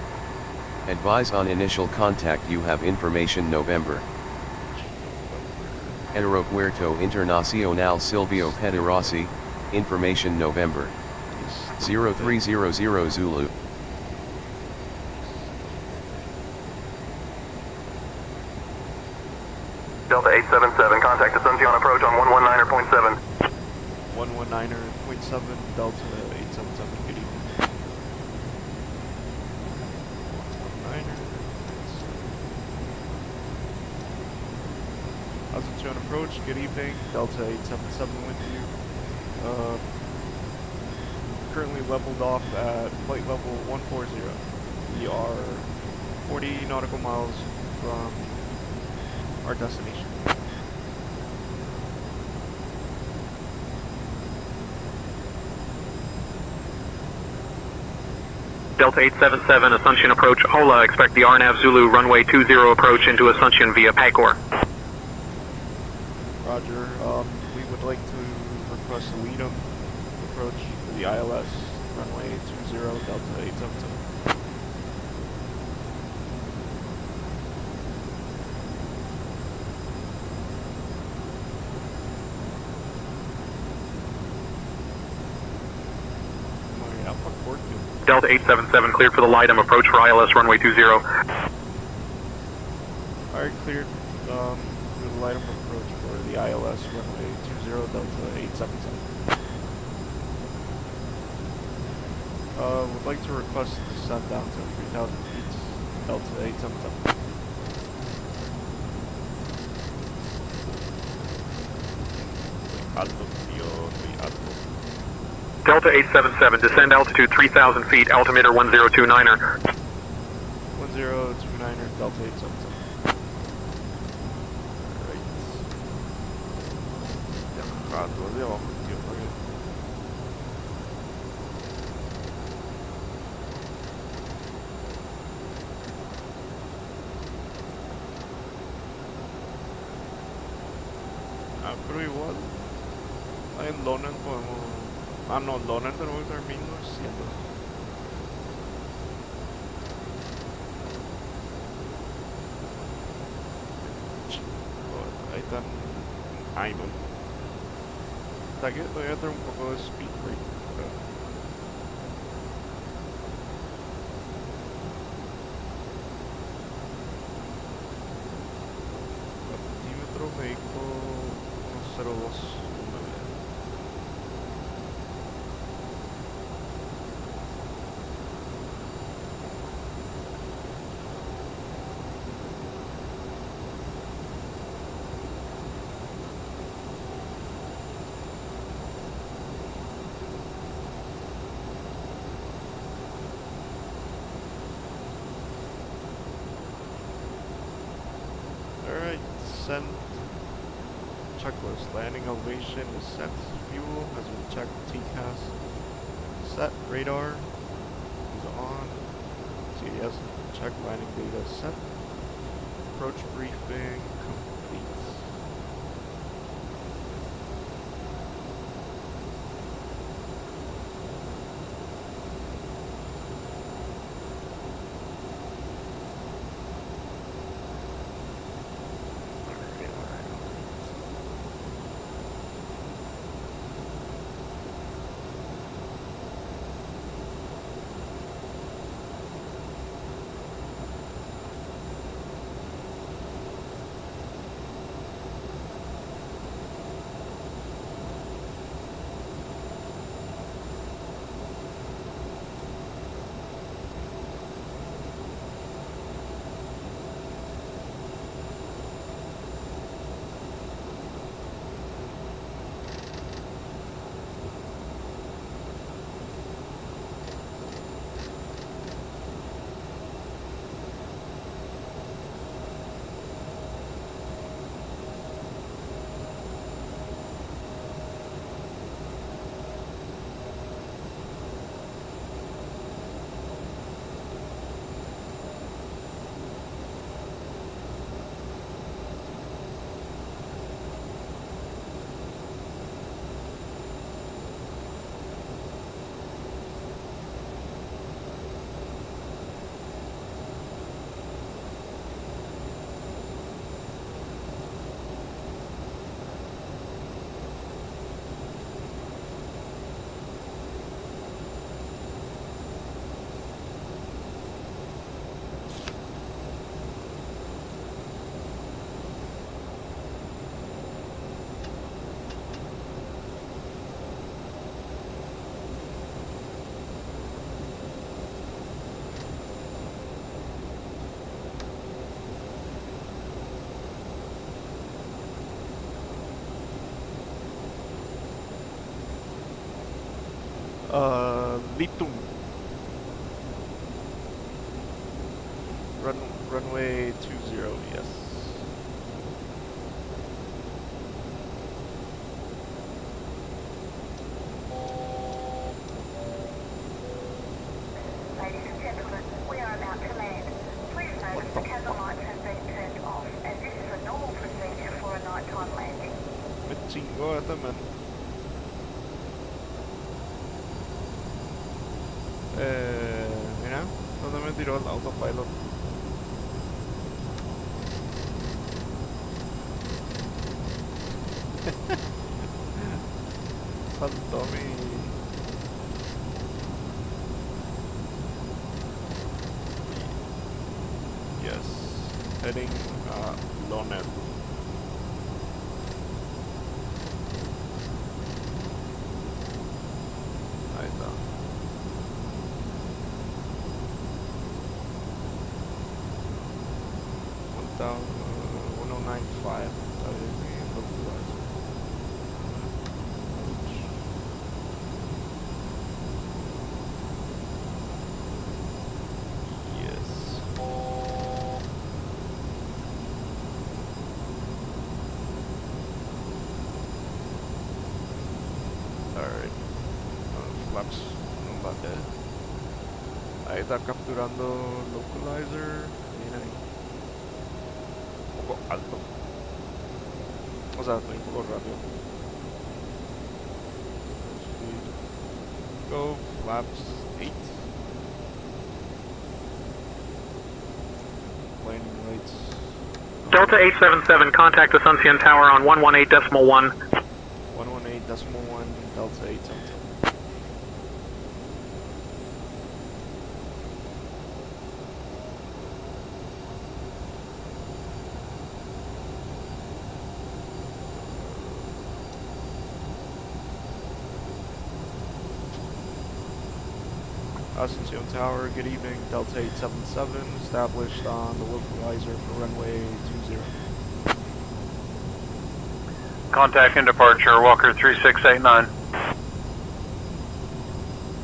Advise on initial contact you have information November. Aeropuerto Internacional Silvio Pettirossi, information November. 0300 Zulu. Delta 877, contact Asunción approach on 119.7. 119.7, Delta 877, good evening. 119. Asunción approach, good evening, Delta 877 with you. Currently leveled off at flight level 140. We are 40 nautical miles from our destination. Delta 877, Asunción approach, Hola, expect the RNAV Zulu runway 20 approach into Asunción via Pagor. Roger, we would like to request a lead-em approach for the ILS runway 20, Delta 877. Delta 877, cleared for the LIDEM approach for ILS runway 20. Alright, cleared for the LIDEM approach for the ILS runway 20, Delta 877. Would like to request descent down to 3,000 feet, Delta 877. Delta 877, descend altitude 3,000 feet, altimeter 1029er. 1029er, Delta 877. Alright. Pero igual, en Lonan podemos... Ah, no, Lonan tenemos que estar 1900. Ahí están... Ay, no. Hasta que todavía tener un poco de speed break. Altímetro México 102. descent. Checklist. Landing elevation is set. Fuel has been checked. TCAS set. Radar is on. CDS check. Landing data set. Approach briefing complete. Litum. Runway 20, yes. Ladies and gentlemen, we are about to land. Please note the cabin lights have been turned off, as this is a normal procedure for a nighttime landing. Me chingó esta, man. Mira, ¿dónde me tiró el autopilot? Saltó mi... Yes, heading Lonet. Ahí está. 1095. Yes. Alright. Flaps no bate. Ahí está capturando localizer. Mira ahí. Un poco alto. O sea, estoy un poco rápido. Speed. Go, flaps 8. Landing lights. Delta 877, contact Asunción Tower on 118.1. 118.1, Delta 877. Asunción Tower, good evening. Delta 877, established on the localizer for runway 20. Contact and departure, Walker 3689.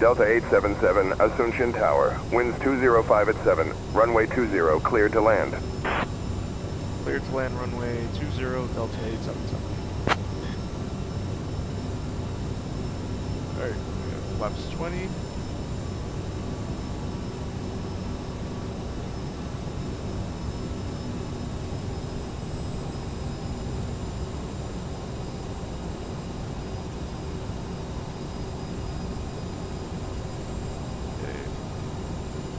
Delta 877, Asunción Tower, winds 205 at 7, runway 20, cleared to land. Clear to land runway 20, Delta 877. Alright, we have flaps 20. Okay,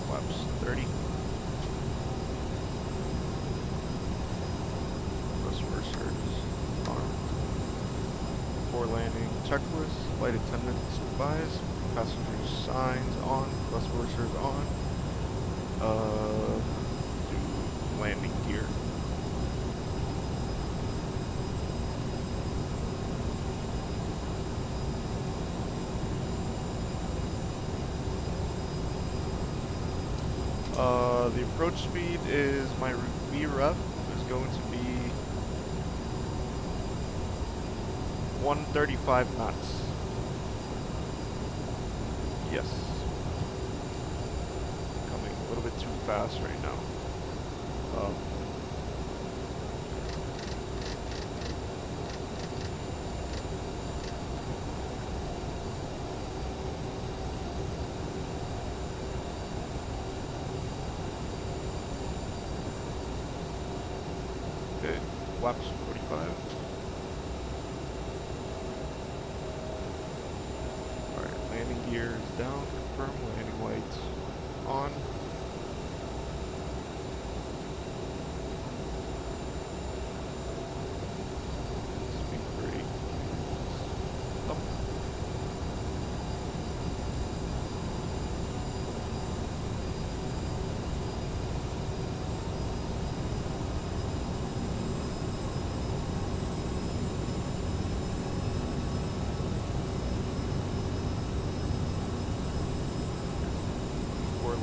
flaps 30. Before landing checklist, flight attendants advise, passengers signs on, bus workers on, do landing gear. The approach speed is my VREF is going to be 135 knots. Yes. Coming a little bit too fast right now. Okay, flaps 45. Landing gear is down, confirm, landing lights on. Speed brake up.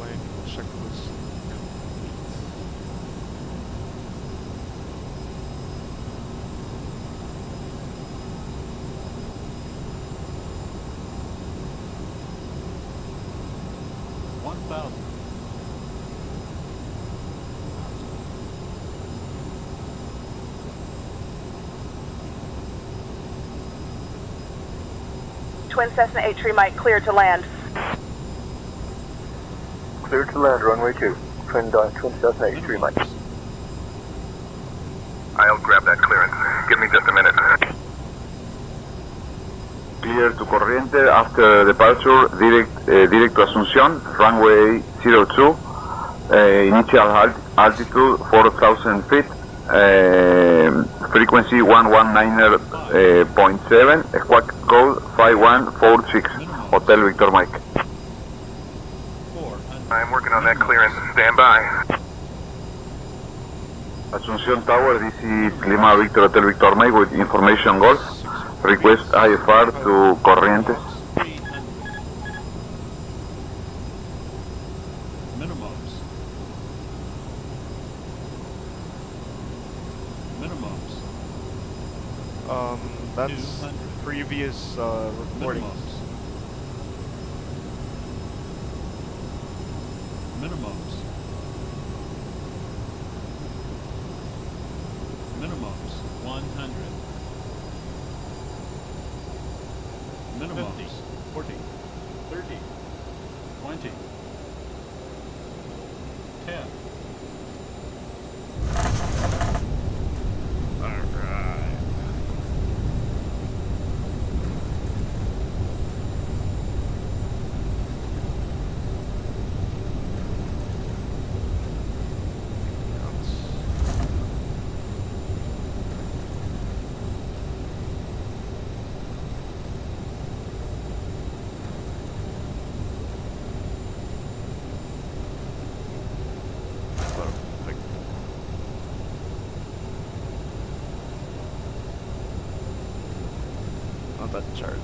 Landing checklist complete. Twin Cessna 83 Mike, clear to land. Clear to land, runway 2. Twin Cessna 83 Mike. I'll grab that clearance. Give me just a minute. Clear to Corriente after departure, direct to Asunción, runway 02, initial altitude 4,000 feet, frequency 119.7, squawk code 5146, Hotel Victor Mike. I'm working on that clearance. Stand by. Asunción Tower, this is Lima Victor Hotel Victor Mike with information Golf. Request IFR to Corrientes. That's previous recordings. Minimums. Minimums 100. Minimums 50, 40, 30, 20, 10. Charlie.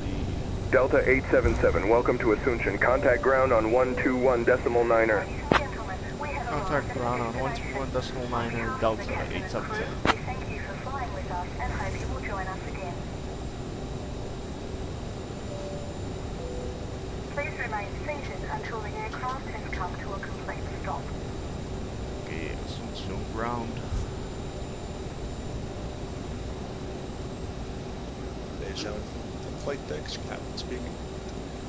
Delta 877, welcome to Asunción. Contact ground on 121.9er. Contact ground on 121.9er, Delta 877. Thank you for flying with us and hope you will join us again. Please remain seated until the aircraft has come to a complete stop. Okay, Asunción ground. information out from flight decks, captain speaking.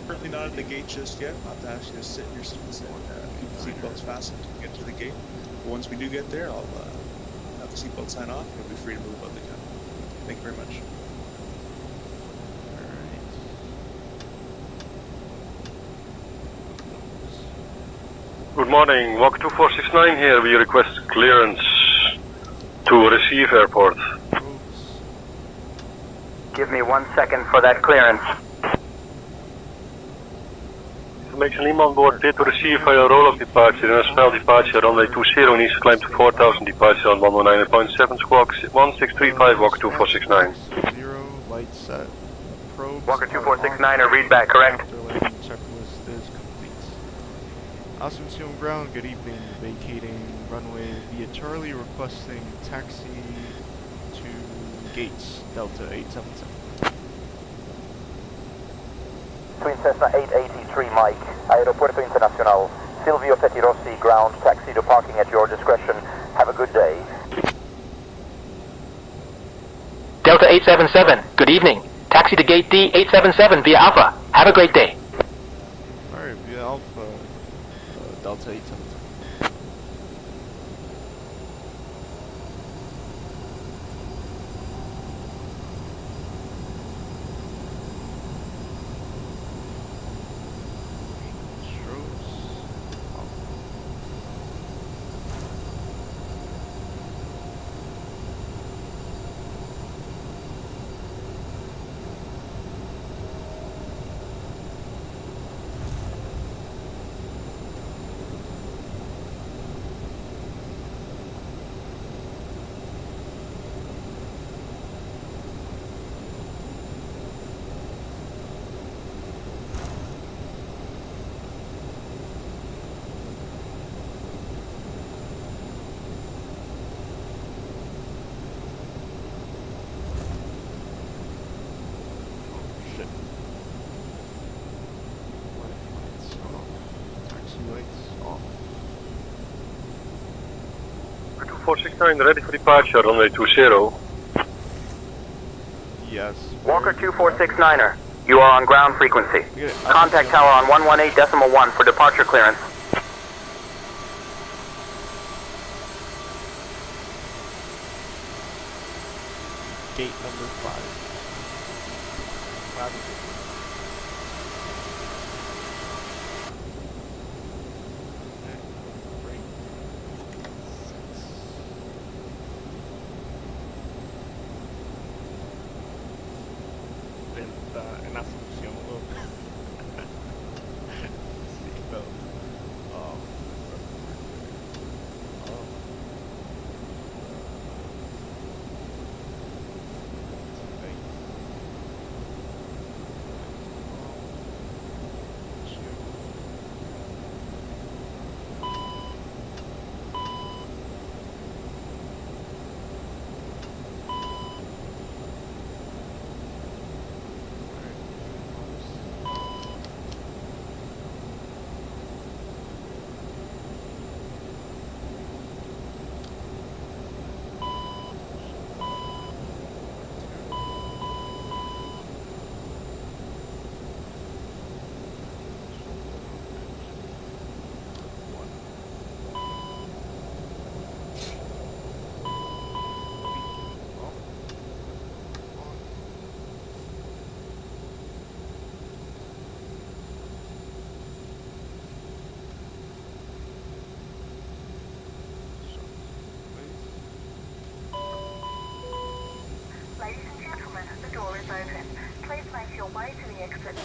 Currently not at the gate just yet. I'll have to ask you to sit in your seats and keep the seatbelts fastened to get to the gate. But once we do get there, I'll have the seatbelt sign off and you'll be free to move out the cabin. Thank you very much. Good morning, Walk 2469 here. We request clearance to receive airport. Give me 1 second for that clearance. Information Lima on board, did to receive via roll-off departure and as departure, runway 20 needs to climb to 4000, departure on 119.7 squawk 1635, Walker 2469. 0, light set, probe. Walker 2469, or read back, correct? After landing checklist is complete. Asunción ground, good evening, vacating runway via Charlie, requesting taxi to gates, Delta 877. Twin Cessna 883 Mike, Aeropuerto Internacional, Silvio Pettirossi ground, taxi to parking at your discretion. Have a good day. Delta 877, good evening. Taxi to gate D 877 via Alpha. Have a great day. Alright, via Alpha, Delta 877. Walker 2469, ready for departure, runway 20. Yes. Walker 2469er, you are on ground frequency. Contact tower on 118.1 for departure clearance. Gate number 5. En Asunción, seatbelt off. Ladies and gentlemen, the door is open. Please make your way to the exit.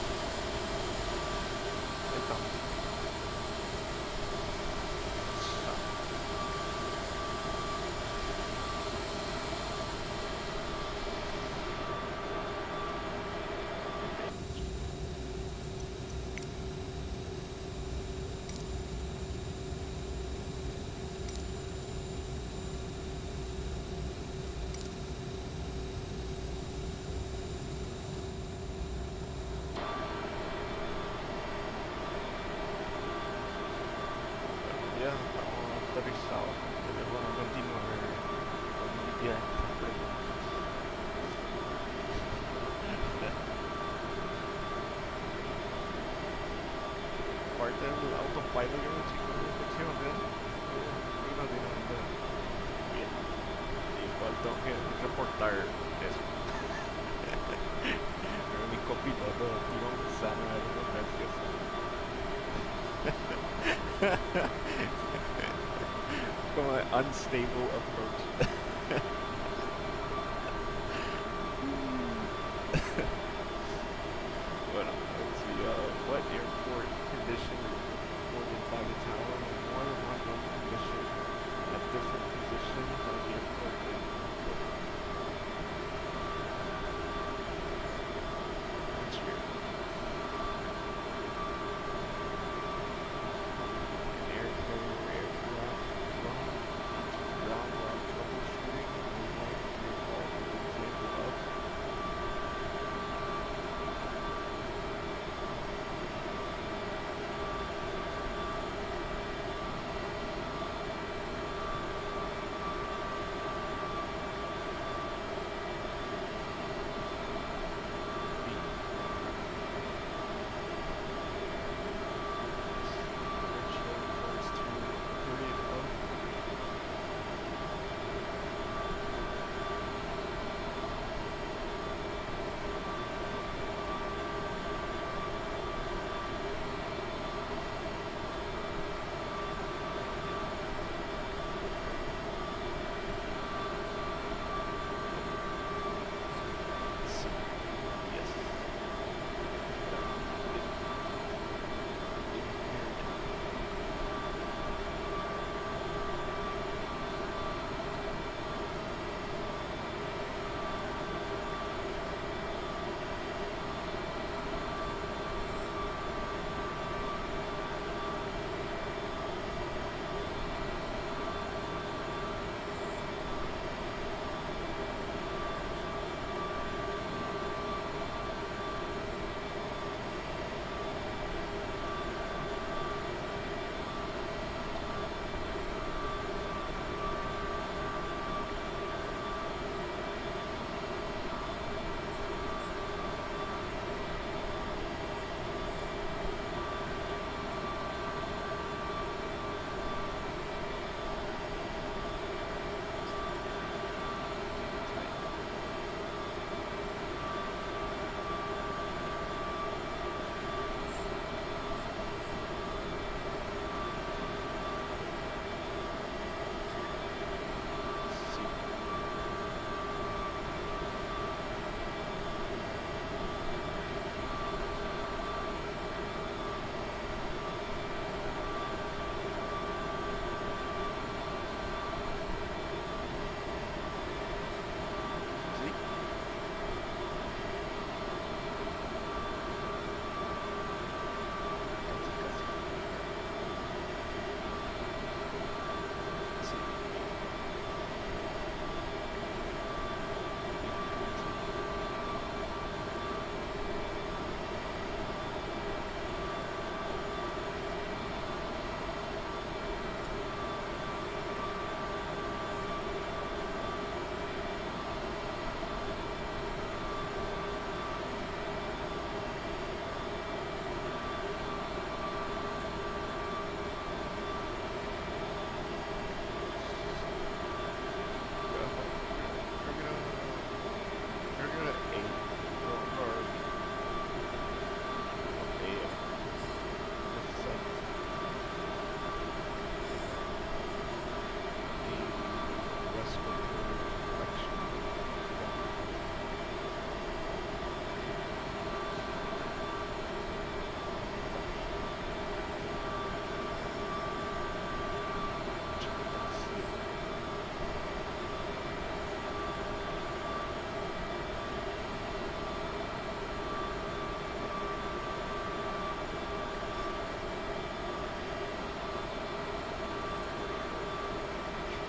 el autopilot que me chico de funciona, no tiene nada. Bien. Igual tengo que reportar eso. Pero mi copiloto tira un sana de los gracioso. Como an unstable approach. Well, let's see, what airport condition reported by the tower and more than one known condition at different positions on the airport is reported. Which year? An air carrier aircraft flown into ground while troubleshooting and remote recall is an example of.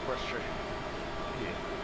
Frustrating. Yeah.